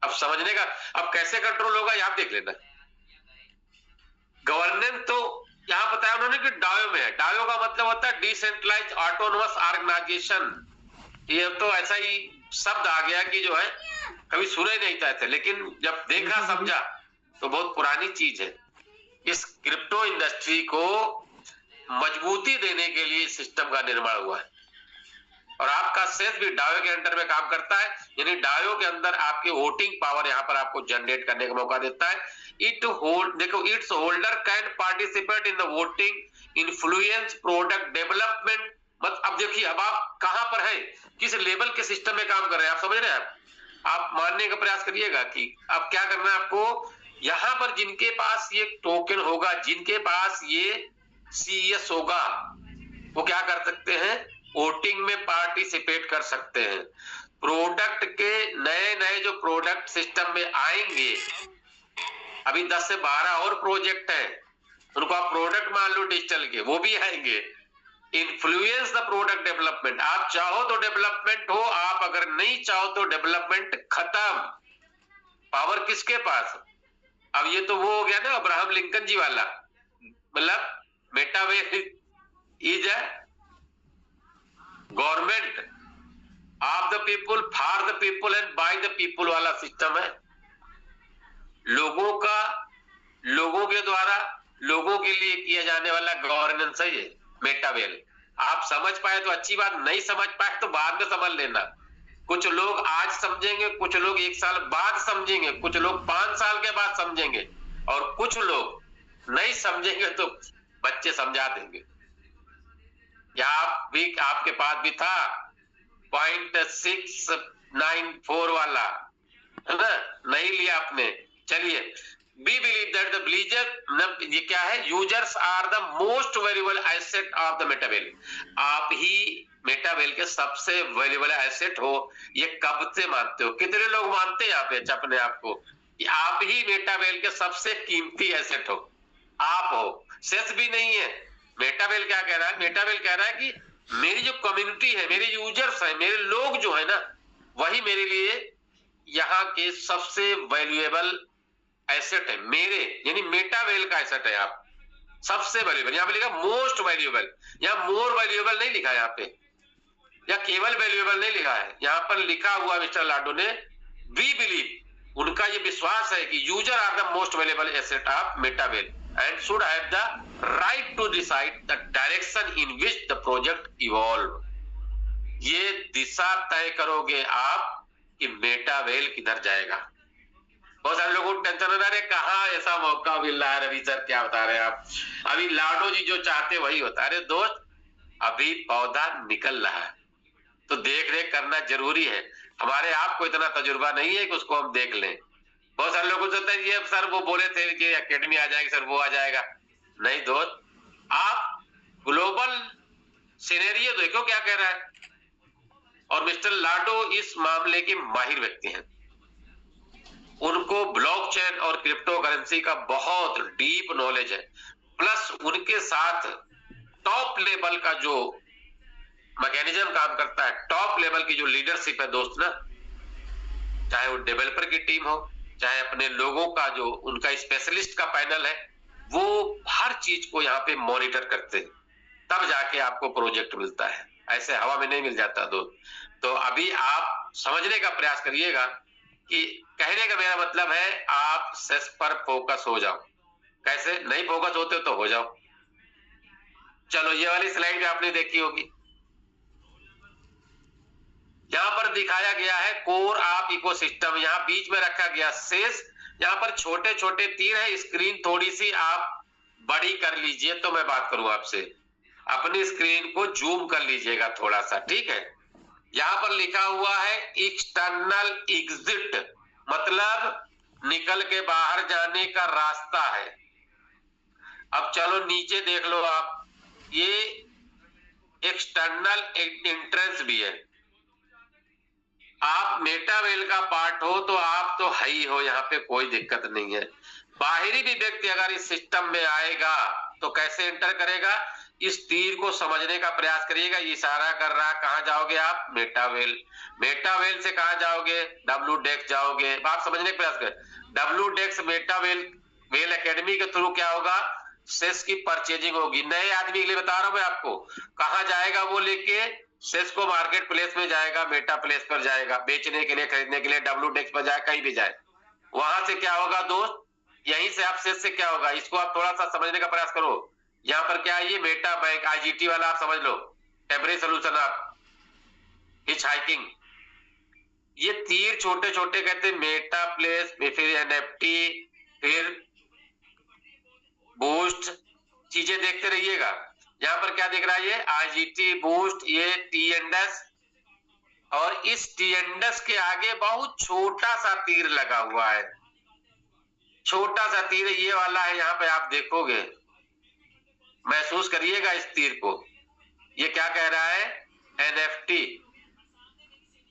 अब समझने का, अब कैसे कंट्रोल होगा ये आप देख लेना। गवर्नेंस तो यहां बताया उन्होंने कि डायो में है, डायो का मतलब होता है डिसेंट्रलाइज ऑटोनोमस ऑर्गेनाइजेशन। ये तो ऐसा ही शब्द आ गया कि जो है कभी सुने नहीं थे, लेकिन जब देखा समझा तो बहुत पुरानी चीज है। इस क्रिप्टो इंडस्ट्री को मजबूती देने के लिए सिस्टम का निर्माण हुआ है और आपका सेस भी डायो के अंडर में काम करता है, यानी डायो के अंदर आपके वोटिंग पावर यहां पर आपको जनरेट करने का मौका देता है। इट होल्ड, देखो, it's holder can participate in the voting, influence product development. बस अब देखिए, अब आप कहां पर है, किस लेवल के सिस्टम में काम कर रहे हैं, आप समझ रहे हैं। आप मानने का प्रयास करिएगा कि अब क्या करना है आपको, यहां पर जिनके पास ये टोकन होगा, जिनके पास ये सीएस होगा, वो क्या कर सकते हैं, वोटिंग में पार्टिसिपेट कर सकते हैं। प्रोडक्ट के नए नए जो प्रोडक्ट सिस्टम में आएंगे, अभी 10 से 12 और प्रोजेक्ट हैं, उनको आप प्रोडक्ट मान लो डिजिटल के, वो भी आएंगे। इन्फ्लुएंस द प्रोडक्ट डेवलपमेंट, आप चाहो तो डेवलपमेंट हो, आप अगर नहीं चाहो तो डेवलपमेंट खत्म। पावर किसके पास, अब ये तो वो हो गया ना अब्राहम लिंकन जी वाला, मतलब Metawell is a government of the people, for the people and by the people वाला सिस्टम है। लोगों का, लोगों के द्वारा लोगों के लिए किया जाने वाला गवर्नेंस है ये मेटावेल। आप समझ पाए तो अच्छी बात, नहीं समझ पाए तो बाद में समझ लेना। कुछ लोग आज समझेंगे, कुछ लोग 1 साल बाद समझेंगे, कुछ लोग 5 साल के बाद समझेंगे, और कुछ लोग नहीं समझेंगे तो बच्चे समझा देंगे। या आप भी, आपके पास भी था 0.694 वाला, है ना, नहीं लिया आपने, चलिए। We believe that the bleacher, ये क्या है, users are the most valuable asset of the Metawell. आप ही मेटावेल के सबसे वैल्यूएबल एसेट हो, ये कब से मानते हो, कितने लोग मानते हैं यहाँ पे अपने आप को कि आप ही मेटावेल के सबसे कीमती एसेट हो, आप हो, सेस भी नहीं है। मेटावेल क्या कह रहा है, मेटावेल कह रहा है कि मेरी जो कम्युनिटी है, मेरे यूजर्स है, मेरे लोग जो है ना, वही मेरे लिए यहाँ के सबसे वैल्यूएबल एसेट है, मेरे, यानी मेटावेल का एसेट है आप, सबसे वैल्यूएबल। यहाँ पे लिखा मोस्ट वैल्यूएबल, यहाँ मोर वैल्यूएबल नहीं लिखा है यहाँ पे, या केवल वैल्यूएबल नहीं लिखा है, यहाँ पर लिखा हुआ मिस्टर लाडो ने, वी बिलीव, उनका ये विश्वास है कि user are the most valuable asset of Metawell and should have the right to decide the direction in which the project evolve. ये दिशा तय करोगे आप कि मेटावेल किधर जाएगा। बहुत सारे लोगों को टेंशन हो रहा है, कहाँ ऐसा मौका मिल रहा है, रवि सर क्या बता रहे हैं आप, अभी लाडो जी जो चाहते वही होता है। अरे दोस्त, अभी पौधा निकल रहा है तो देख रेख करना जरूरी है। हमारे आपको इतना तजुर्बा नहीं है कि उसको हम देख लें। बहुत सारे लोगों को सोचता है ये सर वो बोले थे कि एकेडमी आ जाएगी, सर वो आ जाएगा, नहीं दोस्त, आप ग्लोबल सिनेरियो देखो क्या कह रहा है। और मिस्टर लाडो इस मामले के माहिर व्यक्ति हैं, उनको ब्लॉकचेन और क्रिप्टो करेंसी का बहुत डीप नॉलेज है, प्लस उनके साथ टॉप लेवल का जो मैकेनिज्म काम करता है, टॉप लेवल की जो लीडरशिप है दोस्त ना, चाहे वो डेवलपर की टीम हो, चाहे अपने लोगों का जो उनका स्पेशलिस्ट का पैनल है, वो हर चीज को यहाँ पे मॉनिटर करते हैं, तब जाके आपको प्रोजेक्ट मिलता है, ऐसे हवा में नहीं मिल जाता दोस्त। तो अभी आप समझने का प्रयास करिएगा कि कहने का मेरा मतलब है आप सेस पर फोकस हो जाओ, कैसे नहीं फोकस होते तो हो जाओ। चलो ये वाली स्लाइड भी आपने देखी होगी। यहां पर दिखाया गया है कोर ऑफ इकोसिस्टम, यहां बीच में रखा गया शेष, यहां पर छोटे छोटे तीर है। स्क्रीन थोड़ी सी आप बड़ी कर लीजिए तो मैं बात करूं आपसे, अपनी स्क्रीन को जूम कर लीजिएगा थोड़ा सा, ठीक है। यहां पर लिखा हुआ है एक्सटर्नल एग्जिट, मतलब निकल के बाहर जाने का रास्ता है। अब चलो नीचे देख लो आप, ये एक्सटर्नल एंट्रेंस भी है। आप मेटावेल का पार्ट हो तो आप तो है ही हो, यहाँ पे कोई दिक्कत नहीं है। बाहरी भी व्यक्ति अगर इस सिस्टम में आएगा तो कैसे एंटर करेगा, इस तीर को समझने का प्रयास करिएगा। इशारा कर रहा, कहां जाओगे आप, मेटावेल। मेटावेल से कहां जाओगे, डब्ल्यू डेक्स जाओगे। आप समझने का प्रयास करें, डब्ल्यू डेक्स मेटावेल वेल एकेडमी के थ्रू क्या होगा, सेस की परचेजिंग होगी। नए आदमी के लिए बता रहा हूं मैं आपको, कहां जाएगा वो लेके, सेस को मार्केट प्लेस में जाएगा, मेटा प्लेस पर जाएगा, बेचने के लिए खरीदने के लिए, डब्ल्यू डेक्स पर जाए, कहीं भी जाए। वहां से क्या होगा दोस्त, यहीं से आप सेस से क्या होगा, इसको आप थोड़ा सा समझने का प्रयास करो। यहाँ पर क्या है, ये मेटा बैंक आईजीटी वाला आप समझ लो, टेम्परेरी सोल्यूशन आप हिच हाइकिंग। ये तीर छोटे छोटे कहते हैं मेटा प्लेस, फिर एनएफटी, फिर बूस्ट, चीजें देखते रहिएगा। यहाँ पर क्या दिख रहा है, ये आईजीटी बूस्ट, ये टीएनडस, और इस टीएनडस के आगे बहुत छोटा सा तीर लगा हुआ है। छोटा सा तीर ये वाला है, यहाँ पे आप देखोगे, महसूस करिएगा इस तीर को। ये क्या कह रहा है, एनएफटी।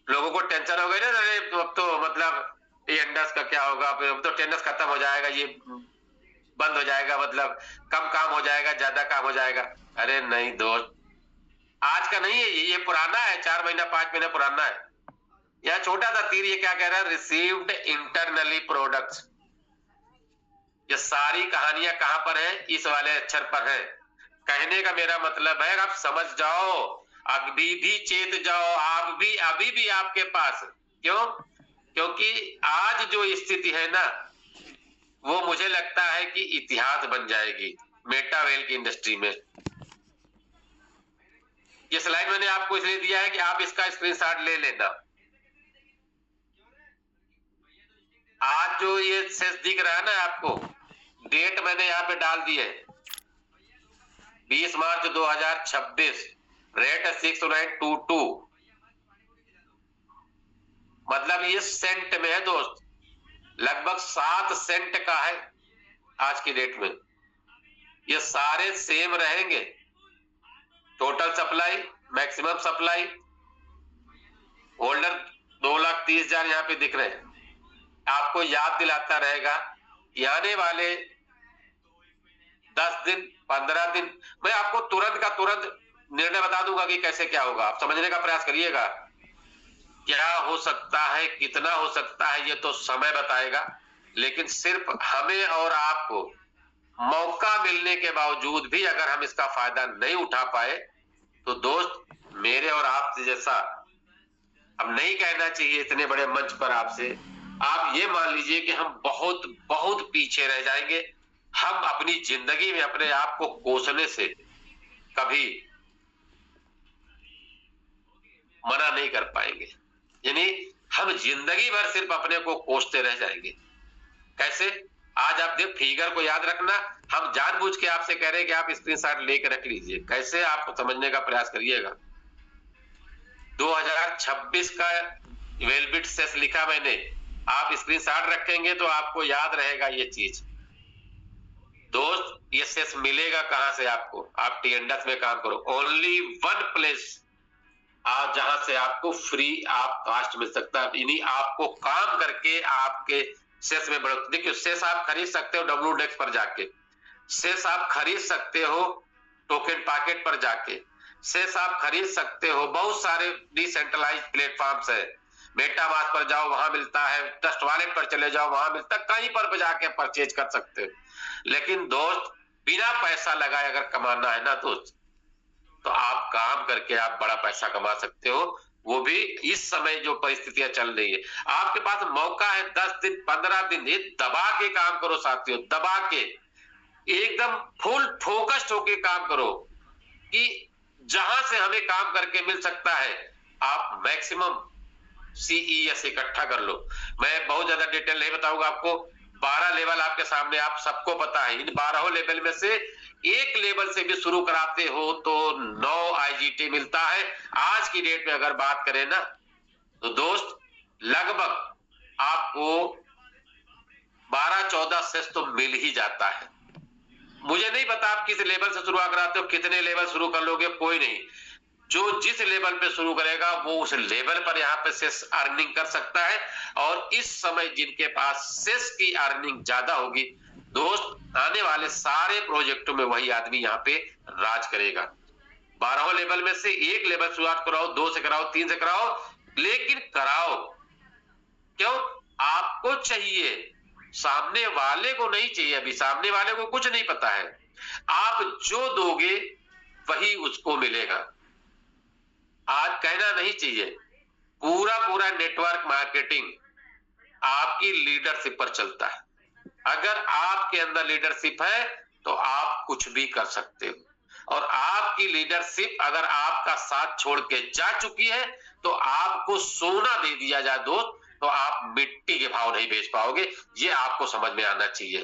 लोगों को टेंशन हो गई ना, अरे अब तो मतलब टीएनडस का क्या होगा, फिर अब तो टेंडस खत्म हो जाएगा, ये बंद हो जाएगा, मतलब कम काम हो जाएगा, ज्यादा काम हो जाएगा। अरे नहीं दोस्त, आज का नहीं है ये पुराना है, 4 महीना 5 महीना पुराना है। यह छोटा सा तीर ये क्या कह रहा है, रिसीव्ड इंटरनली प्रोडक्ट्स। ये सारी कहानियां कहां पर है, इस वाले अक्षर पर है। कहने का मेरा मतलब है, आप समझ जाओ, अभी भी चेत जाओ, आप भी अभी भी आपके पास। क्यों, क्योंकि आज जो स्थिति है ना, वो मुझे लगता है कि इतिहास बन जाएगी मेटावेल की इंडस्ट्री में। ये स्लाइड मैंने आपको इसलिए दिया है कि आप इसका स्क्रीनशॉट ले लेना। आज जो ये सेस दिख रहा है ना आपको, डेट मैंने यहाँ पे डाल दी है 20 मार्च 2026, रेट 6922, मतलब ये सेंट में है दोस्त, लगभग 7 सेंट का है आज की डेट में। ये सारे सेम रहेंगे, total supply, maximum supply, holder 2,30,000 यहाँ पे दिख रहे हैं। आपको याद दिलाता रहेगा कि आने वाले 10 दिन 15 दिन मैं आपको तुरंत का तुरंत निर्णय बता दूंगा कि कैसे क्या होगा। आप समझने का प्रयास करिएगा, क्या हो सकता है, कितना हो सकता है, ये तो समय बताएगा। लेकिन सिर्फ हमें और आपको मौका मिलने के बावजूद भी अगर हम इसका फायदा नहीं उठा पाए तो दोस्त, मेरे और आपसे जैसा अब नहीं कहना चाहिए इतने बड़े मंच पर आपसे, आप ये मान लीजिए कि हम बहुत बहुत पीछे रह जाएंगे। हम अपनी जिंदगी में अपने आप को कोसने से कभी मना नहीं कर पाएंगे, यानी हम जिंदगी भर सिर्फ अपने को कोसते रह जाएंगे। कैसे, आज आप देख, फिगर को याद रखना, हम जानबूझ के आपसे कह रहे हैं कि आप स्क्रीनशॉट लेकर रख लीजिए। कैसे, आपको समझने का प्रयास करिएगा। 2026 का वेलबिट सेस लिखा मैंने, आप स्क्रीनशॉट रखेंगे तो आपको याद रहेगा ये चीज। दोस्त, ये सेस मिलेगा कहां से आपको, आप टीएनडस में काम करो, ओनली वन प्लेस आज जहां से आपको फ्री आप कास्ट मिल सकता है, यानी आपको काम करके आपके सेस में बढ़ोतरी। देखिए, सेस आप खरीद सकते हो डब्ल्यू डेक्स पर जाके, सेस आप खरीद सकते हो टोकन पॉकेट पर जाके, सेस आप खरीद सकते हो, बहुत सारे डिसेंट्रलाइज प्लेटफॉर्म्स है। मेटामास्क पर जाओ, वहां मिलता है, ट्रस्ट वॉलेट पर चले जाओ, वहां मिलता है, कहीं पर जाके परचेज कर सकते हो। लेकिन दोस्त, बिना पैसा लगाए अगर कमाना है ना दोस्त, तो आप काम करके आप बड़ा पैसा कमा सकते हो, वो भी इस समय जो परिस्थितियां चल रही है। आपके पास मौका है, 10 दिन 15 दिन, ये दबा के काम करो साथियों, दबा के। एकदम फुल फोकस्ड होके काम करो कि जहां से हमें काम करके मिल सकता है आप मैक्सिमम CES इकट्ठा कर लो। मैं बहुत ज्यादा डिटेल नहीं बताऊंगा आपको। 12 लेवल आपके सामने, आप सबको पता है। इन 12 लेवल में से एक लेवल से भी शुरू कराते हो तो 9 IGT मिलता है। आज की डेट में अगर बात करें ना तो दोस्त लगभग आपको 12-14 सेस तो मिल ही जाता है। मुझे नहीं पता आप किस लेवल से शुरुआत कराते हो, कितने लेवल शुरू कर लोगे, कोई नहीं। जो जिस लेवल पे शुरू करेगा वो उस लेवल पर यहाँ पे सेस अर्निंग कर सकता है। और इस समय जिनके पास सेस की अर्निंग ज्यादा होगी दोस्त, आने वाले सारे प्रोजेक्टों में वही आदमी यहाँ पे राज करेगा। 12 लेवल में से एक लेवल शुरुआत कराओ, 2 से कराओ, 3 से कराओ, लेकिन कराओ। क्यों? आपको चाहिए, सामने वाले को नहीं चाहिए। अभी सामने वाले को कुछ नहीं पता है। आप जो दोगे वही उसको मिलेगा। आज कहना नहीं चाहिए, पूरा नेटवर्क मार्केटिंग आपकी लीडरशिप पर चलता है। अगर आपके अंदर लीडरशिप है तो आप कुछ भी कर सकते हो। और आपकी लीडरशिप अगर आपका साथ छोड़ के जा चुकी है तो आपको सोना दे दिया जाए दोस्त तो आप मिट्टी के भाव नहीं बेच पाओगे। ये आपको समझ में आना चाहिए।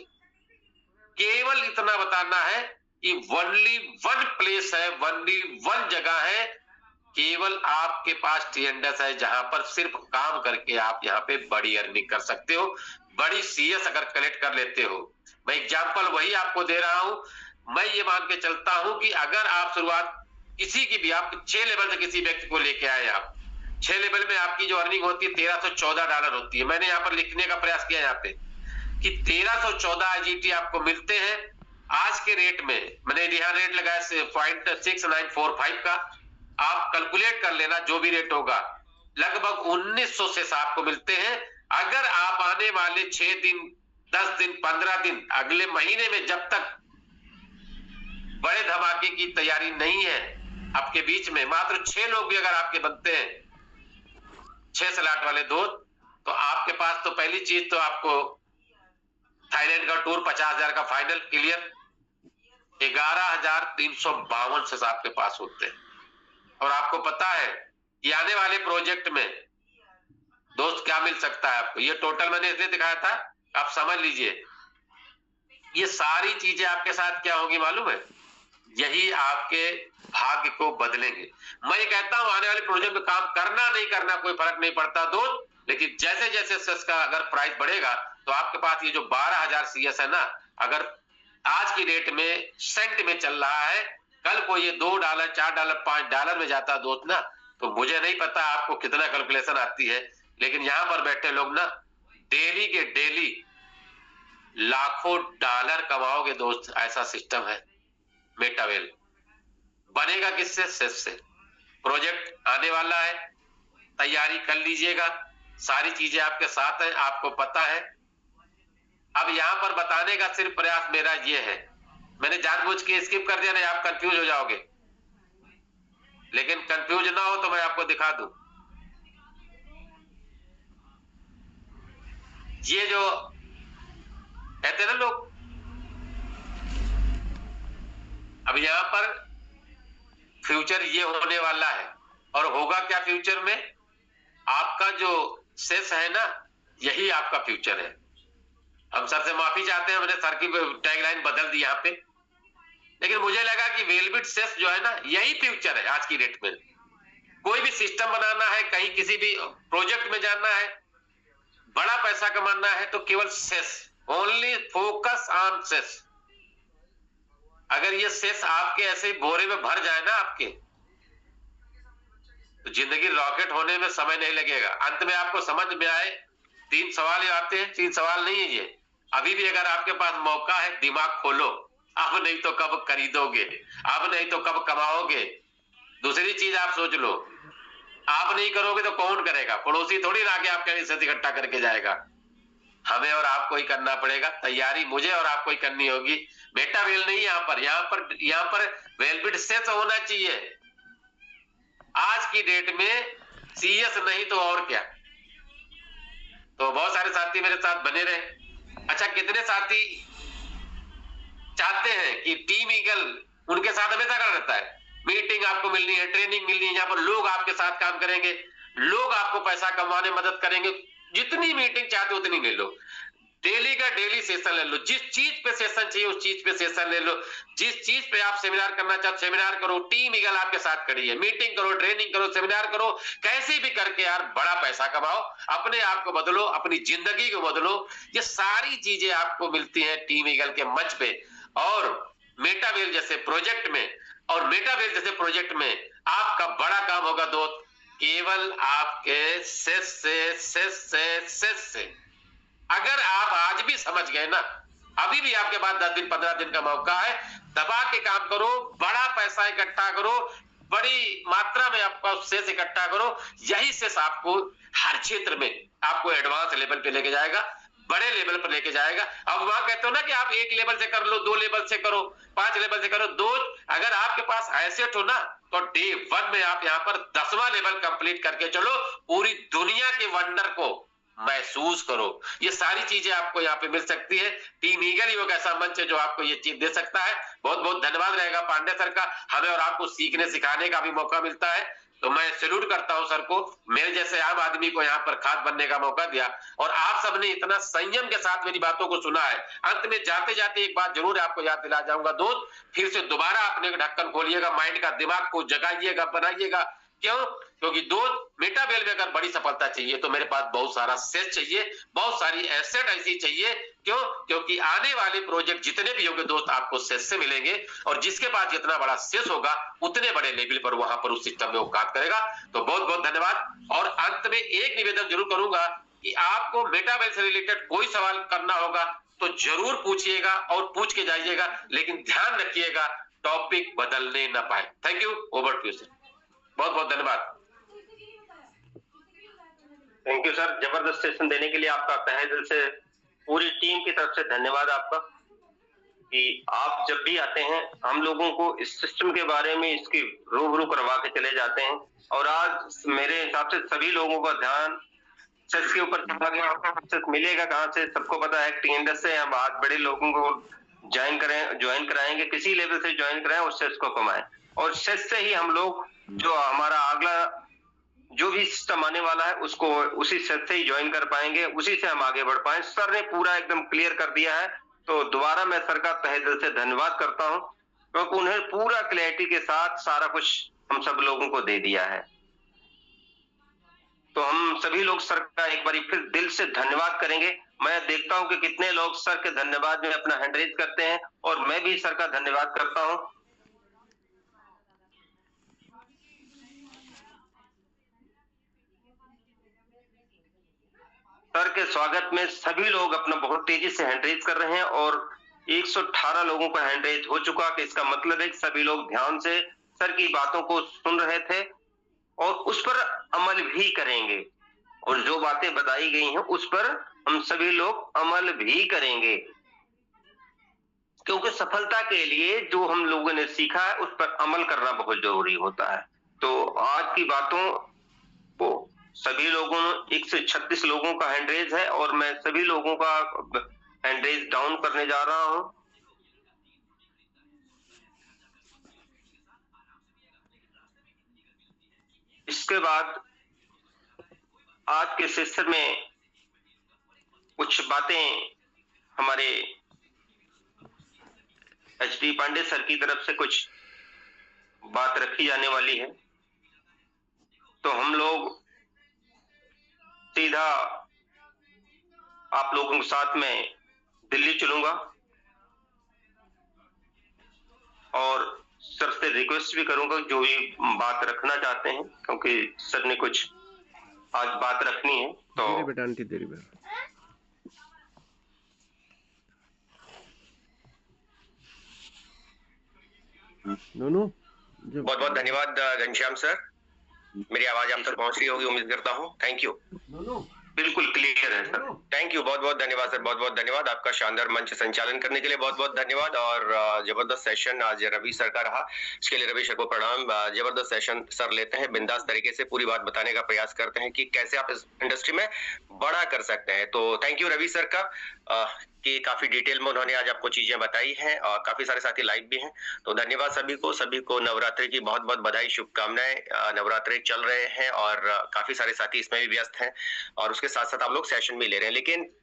केवल इतना बताना है कि ओनली वन प्लेस है, ओनली वन जगह है, केवल आपके पास TNS है जहां पर सिर्फ काम करके आप यहाँ पे बड़ी अर्निंग कर सकते हो। बड़ी CS अगर कलेक्ट कर लेते हो, मैं एग्जांपल वही आपको दे रहा हूं। मैं ये मान के चलता हूं कि अगर आप शुरुआत किसी की भी, आप 6 लेवल से किसी व्यक्ति को लेके आए, आप 6 लेवल में आपकी जो अर्निंग होती है $1314 होती है। मैंने यहाँ पर लिखने का प्रयास किया यहाँ पे कि 1314 IGT आपको मिलते हैं आज के रेट में। मैंने यहाँ रेट लगाया 0.6945 का। आप कैलकुलेट कर लेना जो भी रेट होगा, लगभग 1900 से आपको मिलते हैं। अगर आप आने वाले 6 दिन, 10 दिन, 15 दिन, अगले महीने में जब तक बड़े धमाके की तैयारी नहीं है आपके बीच में, मात्र 6 लोग भी अगर आपके बनते हैं, 6 स्लॉट वाले दोस्त, तो आपके पास तो पहली चीज तो आपको थाईलैंड का टूर 50,000 का फाइनल क्लियर, 11,352 से आपके पास होते हैं। और आपको पता है कि आने वाले प्रोजेक्ट में दोस्त क्या मिल सकता है आपको। ये टोटल मैंने इसलिए दिखाया था, आप समझ लीजिए। ये सारी चीजें आपके साथ क्या होगी मालूम है? यही आपके भाग्य को बदलेंगे। मैं ये कहता हूं आने वाले प्रोजेक्ट में काम करना नहीं करना कोई फर्क नहीं पड़ता दोस्त, लेकिन जैसे जैसे सेस का अगर प्राइस बढ़ेगा तो आपके पास ये जो 12,000 CS है ना, अगर आज की डेट में सेंट में चल रहा है, कल को ये $2, $4, $5 में जाता दोस्त ना, तो मुझे नहीं पता आपको कितना कैलकुलेशन आती है। लेकिन यहां पर बैठे लोग ना डेली के डेली लाखों डॉलर कमाओगे दोस्त। ऐसा सिस्टम है मेटावेल। बनेगा किससे? सेस से। प्रोजेक्ट आने वाला है, तैयारी कर लीजिएगा। सारी चीजें आपके साथ हैं, आपको पता है। अब यहां पर बताने का सिर्फ प्रयास मेरा ये है, मैंने जानबूझ के स्किप कर दिया, नहीं आप कंफ्यूज हो जाओगे। लेकिन कंफ्यूज ना हो तो मैं आपको दिखा दूं। ये जो कहते हैं ना लोग, अब यहां पर फ्यूचर ये होने वाला है। और होगा क्या फ्यूचर में? आपका जो सेस है ना, यही आपका फ्यूचर है। हम सर से माफी चाहते हैं, मैंने सर की टैगलाइन बदल दी यहाँ पे, लेकिन मुझे लगा कि वेलबिट सेस जो है ना, यही फ्यूचर है आज की डेट में। कोई भी सिस्टम बनाना है, कहीं किसी भी प्रोजेक्ट में जाना है, बड़ा पैसा कमाना है, तो केवल cess, only focus on cess. अगर ये सेस आपके ऐसे बोरे में भर जाए ना आपके, तो जिंदगी रॉकेट होने में समय नहीं लगेगा। अंत में आपको समझ में आए 3 सवाल आते हैं। 3 सवाल नहीं है ये। अभी भी अगर आपके पास मौका है, दिमाग खोलो। अब नहीं तो कब खरीदोगे, अब नहीं तो कब कमाओगे। दूसरी चीज आप सोच लो, आप नहीं करोगे तो कौन करेगा? पड़ोसी थोड़ी ना आके आपके लिए इकट्ठा करके जाएगा। हमें और आपको ही करना पड़ेगा। तैयारी मुझे और आपको ही करनी होगी। मेटावेल नहीं, यहाँ पर वेलबिट सेस होना चाहिए। आज की डेट में CS नहीं तो और क्या। तो बहुत सारे साथी मेरे साथ बने रहे। अच्छा, कितने साथी चाहते हैं कि टीम ईगल उनके साथ हमेशा खड़ा रहता है। मीटिंग आपको मिलनी है, ट्रेनिंग मिलनी है, यहाँ पर लोग आपके साथ काम करेंगे, लोग आपको पैसा कमाने में मदद करेंगे। जितनी मीटिंग चाहते हो उतनी ले लो, डेली का डेली सेशन ले लो, जिस चीज पे सेशन चाहिए उस चीज पे सेशन ले लो, जिस चीज पे आप सेमिनार करना चाहते सेमिनार करो। टीम ईगल आपके साथ खड़ी है, मीटिंग करो, ट्रेनिंग करो, सेमिनार करो, कैसे भी करके यार बड़ा पैसा कमाओ, अपने आप को बदलो, अपनी जिंदगी को बदलो। ये सारी चीजें आपको मिलती हैं टीम ईगल के मंच पे। और मेटावेल जैसे प्रोजेक्ट में, और मेटावेल जैसे प्रोजेक्ट में आपका बड़ा काम होगा दोस्त, केवल आपके सेस से अगर आप आज भी समझ गए ना, अभी भी आपके पास 10 दिन 15 दिन का मौका है, दबा के काम करो, बड़ा पैसा इकट्ठा करो, बड़ी मात्रा में आपका शेष इकट्ठा करो। यही शेष आपको हर क्षेत्र में आपको एडवांस लेवल पे लेके जाएगा, बड़े लेवल पर लेके जाएगा। अब वहां कहते हो ना कि आप 1 लेवल से कर लो, 2 लेवल से करो, 5 लेवल से करो। अगर आपके पास एसेट हो ना तो डे 1 में आप यहाँ पर 10वां लेवल कंप्लीट करके चलो, पूरी दुनिया के वंडर को महसूस करो। ये सारी चीजें आपको यहाँ पे मिल सकती है। टीम ईगल ही एक ऐसा मंच है जो आपको ये चीज दे सकता है। बहुत बहुत धन्यवाद रहेगा पांडे सर का, हमें और आपको सीखने सिखाने का भी मौका मिलता है। तो मैं सैल्यूट करता हूं सर को, मेरे जैसे आम आदमी को यहाँ पर खास बनने का मौका दिया, और आप सबने इतना संयम के साथ मेरी बातों को सुना है। अंत में जाते जाते एक बात जरूर आपको याद दिला जाऊंगा दोस्त, फिर से दोबारा अपने ढक्कन खोलिएगा, माइंड का दिमाग को जगाइएगा, बनाइएगा। क्यों? क्योंकि दोस्त मेटावेल में अगर बड़ी सफलता चाहिए तो मेरे पास बहुत सारा सेट चाहिए, बहुत सारी एसेट ऐसी चाहिए। क्यों? क्योंकि आने वाले प्रोजेक्ट जितने भी होंगे दोस्त आपको सेट से मिलेंगे, और जिसके पास जितना बड़ा सेट होगा उतने बड़े लेवल पर वहां पर उस सिस्टम में वो काम करेगा। तो बहुत बहुत धन्यवाद। और अंत में एक निवेदन जरूर करूंगा कि आपको मेटावेल से रिलेटेड कोई सवाल करना होगा तो जरूर पूछिएगा और पूछ के जाइएगा, लेकिन ध्यान रखिएगा टॉपिक बदलने ना पाए। Thank you, over to you sir. बहुत बहुत धन्यवाद। थैंक यू सर, जबरदस्त सेशन देने के लिए आपका तहे दिल से पूरी टीम की तरफ से धन्यवाद आपका, कि आप जब भी आते हैं हम लोगों को इस सिस्टम के बारे में इसकी रूबरू करवा के चले जाते हैं। और आज मेरे हिसाब से सभी लोगों का ध्यान सेस के ऊपर चला गया। सेस मिलेगा कहाँ से? सबको पता है टीएनएस से। हम आज बड़े लोगों को ज्वाइन कराएंगे, किसी लेवल से ज्वाइन कराएं और सेस को कमाएं, और सेस से ही हम लोग जो हमारा अगला जो भी सिस्टम आने वाला है उसको उसी सेट से ही ज्वाइन कर पाएंगे, उसी से हम आगे बढ़ पाए। सर ने पूरा एकदम क्लियर कर दिया है, तो दोबारा मैं सर का तहे दिल से धन्यवाद करता हूं, क्योंकि उन्हें पूरा क्लैरिटी के साथ सारा कुछ हम सब लोगों को दे दिया है। तो हम सभी लोग सर का एक बार फिर दिल से धन्यवाद करेंगे। मैं देखता हूं कि कितने लोग सर के धन्यवाद में अपना हैंड रेज करते हैं, और मैं भी सर का धन्यवाद करता हूं। सर के स्वागत में सभी लोग अपना बहुत तेजी से हैंड रेज कर रहे हैं, और 118 लोगों का हैंड रेज हो चुका, कि इसका मतलब है कि सभी लोग ध्यान से सर की बातों को सुन रहे थे और उस पर अमल भी करेंगे, और जो बातें बताई गई हैं उस पर हम सभी लोग अमल भी करेंगे, क्योंकि सफलता के लिए जो हम लोगों ने सीखा है उस पर अमल करना बहुत जरूरी होता है। तो आज की बातों को सभी लोगों 136 लोगों का हैंडरेज है, और मैं सभी लोगों का हैंडरेज डाउन करने जा रहा हूं। इसके बाद आज के सेशन में कुछ बातें हमारे एचडी पांडे सर की तरफ से कुछ बात रखी जाने वाली है। तो हम लोग सीधा आप लोगों के साथ में दिल्ली चलूंगा, और सर से रिक्वेस्ट भी करूंगा जो भी बात रखना चाहते हैं, क्योंकि सर ने कुछ आज बात रखनी है। तो बेटा आंटी तेरी बेटा दोनों बहुत बहुत धन्यवाद घनश्याम सर, मेरी आवाज आप तक पहुंच रही होगी उम्मीद करता हूं। Thank you. बिल्कुल क्लियर है सर। थैंक यू, बहुत बहुत धन्यवाद सर, बहुत बहुत धन्यवाद आपका शानदार मंच संचालन करने के लिए, बहुत बहुत धन्यवाद। और जबरदस्त सेशन आज रवि सर का रहा, इसके लिए रवि सर को प्रणाम। जबरदस्त सेशन सर लेते हैं, बिंदास तरीके से पूरी बात बताने का प्रयास करते हैं कि कैसे आप इस इंडस्ट्री में बड़ा कर सकते हैं। तो थैंक यू रवि सर का। कि काफी डिटेल में उन्होंने आज आपको चीजें बताई हैं और काफी सारे साथी लाइव भी हैं। तो धन्यवाद सभी को नवरात्रि की बहुत बहुत बधाई, शुभकामनाएं। नवरात्रि चल रहे हैं और काफी सारे साथी इसमें भी व्यस्त हैं और उसके साथ साथ आप लोग सेशन भी ले रहे हैं। लेकिन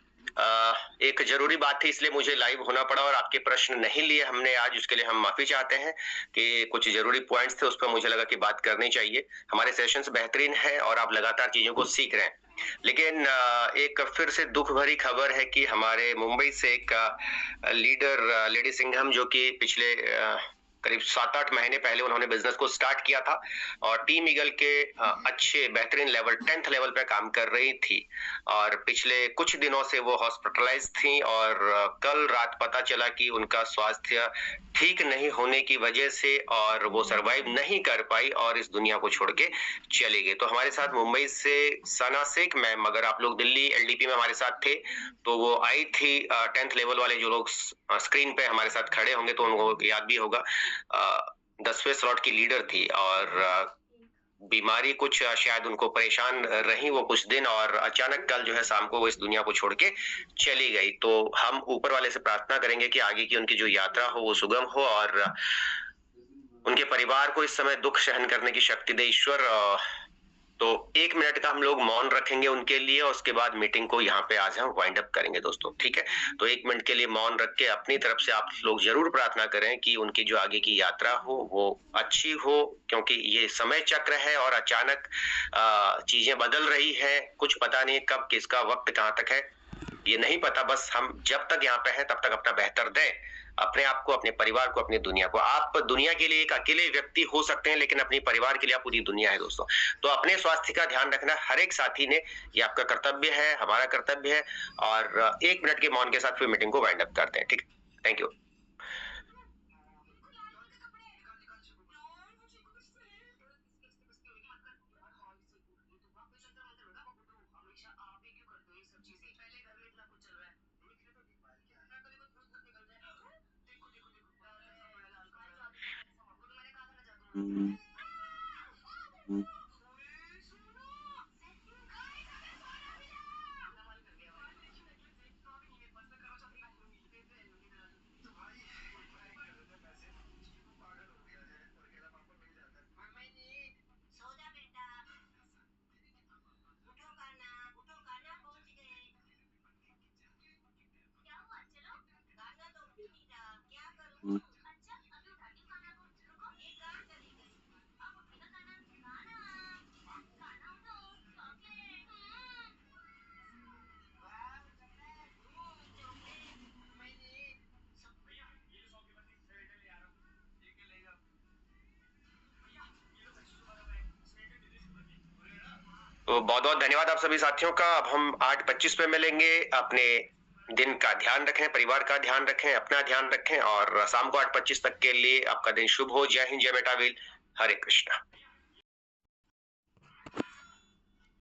एक जरूरी बात थी, इसलिए मुझे लाइव होना पड़ा और आपके प्रश्न नहीं लिए हमने आज, उसके लिए हम माफी चाहते हैं कि कुछ जरूरी पॉइंट्स थे, उस पर मुझे लगा कि बात करनी चाहिए। हमारे सेशंस बेहतरीन है और आप लगातार चीजों को सीख रहे हैं। लेकिन एक फिर से दुख भरी खबर है कि हमारे मुंबई से एक लीडर लेडी सिंघम, जो कि पिछले करीब 7-8 महीने पहले उन्होंने बिजनेस को स्टार्ट किया था और टीम ईगल के अच्छे बेहतरीन लेवल 10th लेवल पे काम कर रही थी और पिछले कुछ दिनों से वो हॉस्पिटलाइज थी और कल रात पता चला कि उनका स्वास्थ्य ठीक नहीं होने की वजह से और वो सरवाइव नहीं कर पाई और इस दुनिया को छोड़ के चली गई। तो हमारे साथ मुंबई से सना शेख मैम, अगर आप लोग दिल्ली LDP में हमारे साथ थे तो वो आई थी। 10th लेवल वाले जो लोग स्क्रीन पे हमारे साथ खड़े होंगे तो उनको याद भी होगा, 10वें स्लॉट की लीडर थी और बीमारी कुछ शायद उनको परेशान रही वो कुछ दिन और अचानक कल जो है शाम को वो इस दुनिया को छोड़ के चली गई। तो हम ऊपर वाले से प्रार्थना करेंगे कि आगे की उनकी जो यात्रा हो वो सुगम हो और उनके परिवार को इस समय दुख सहन करने की शक्ति दे ईश्वर। तो 1 मिनट का हम लोग मौन रखेंगे उनके लिए और उसके बाद मीटिंग को यहाँ पे आज हम वाइंड अप करेंगे दोस्तों, ठीक है। तो 1 मिनट के लिए मौन रख के अपनी तरफ से आप लोग जरूर प्रार्थना करें कि उनकी जो आगे की यात्रा हो वो अच्छी हो, क्योंकि ये समय चक्र है और अचानक चीजें बदल रही है। कुछ पता नहीं कब किसका वक्त कहाँ तक है ये नहीं पता। बस हम जब तक यहाँ पे हैं तब तक अपना बेहतर दें, अपने आप को, अपने परिवार को, अपनी दुनिया को। आप दुनिया के लिए एक अकेले व्यक्ति हो सकते हैं लेकिन अपने परिवार के लिए आप पूरी दुनिया है दोस्तों। तो अपने स्वास्थ्य का ध्यान रखना हर एक साथी ने, ये आपका कर्तव्य है, हमारा कर्तव्य है। और 1 मिनट के मौन के साथ फिर मीटिंग को वाइंड अप करते हैं, ठीक। Thank you. तो बहुत बहुत धन्यवाद आप सभी साथियों का। अब हम 8:25 पे मिलेंगे। अपने दिन का ध्यान रखें, परिवार का ध्यान रखें, अपना ध्यान रखें और शाम को 8:25 तक के लिए आपका दिन शुभ हो। जय हिंद, जय बेटा वीर, हरे कृष्णा।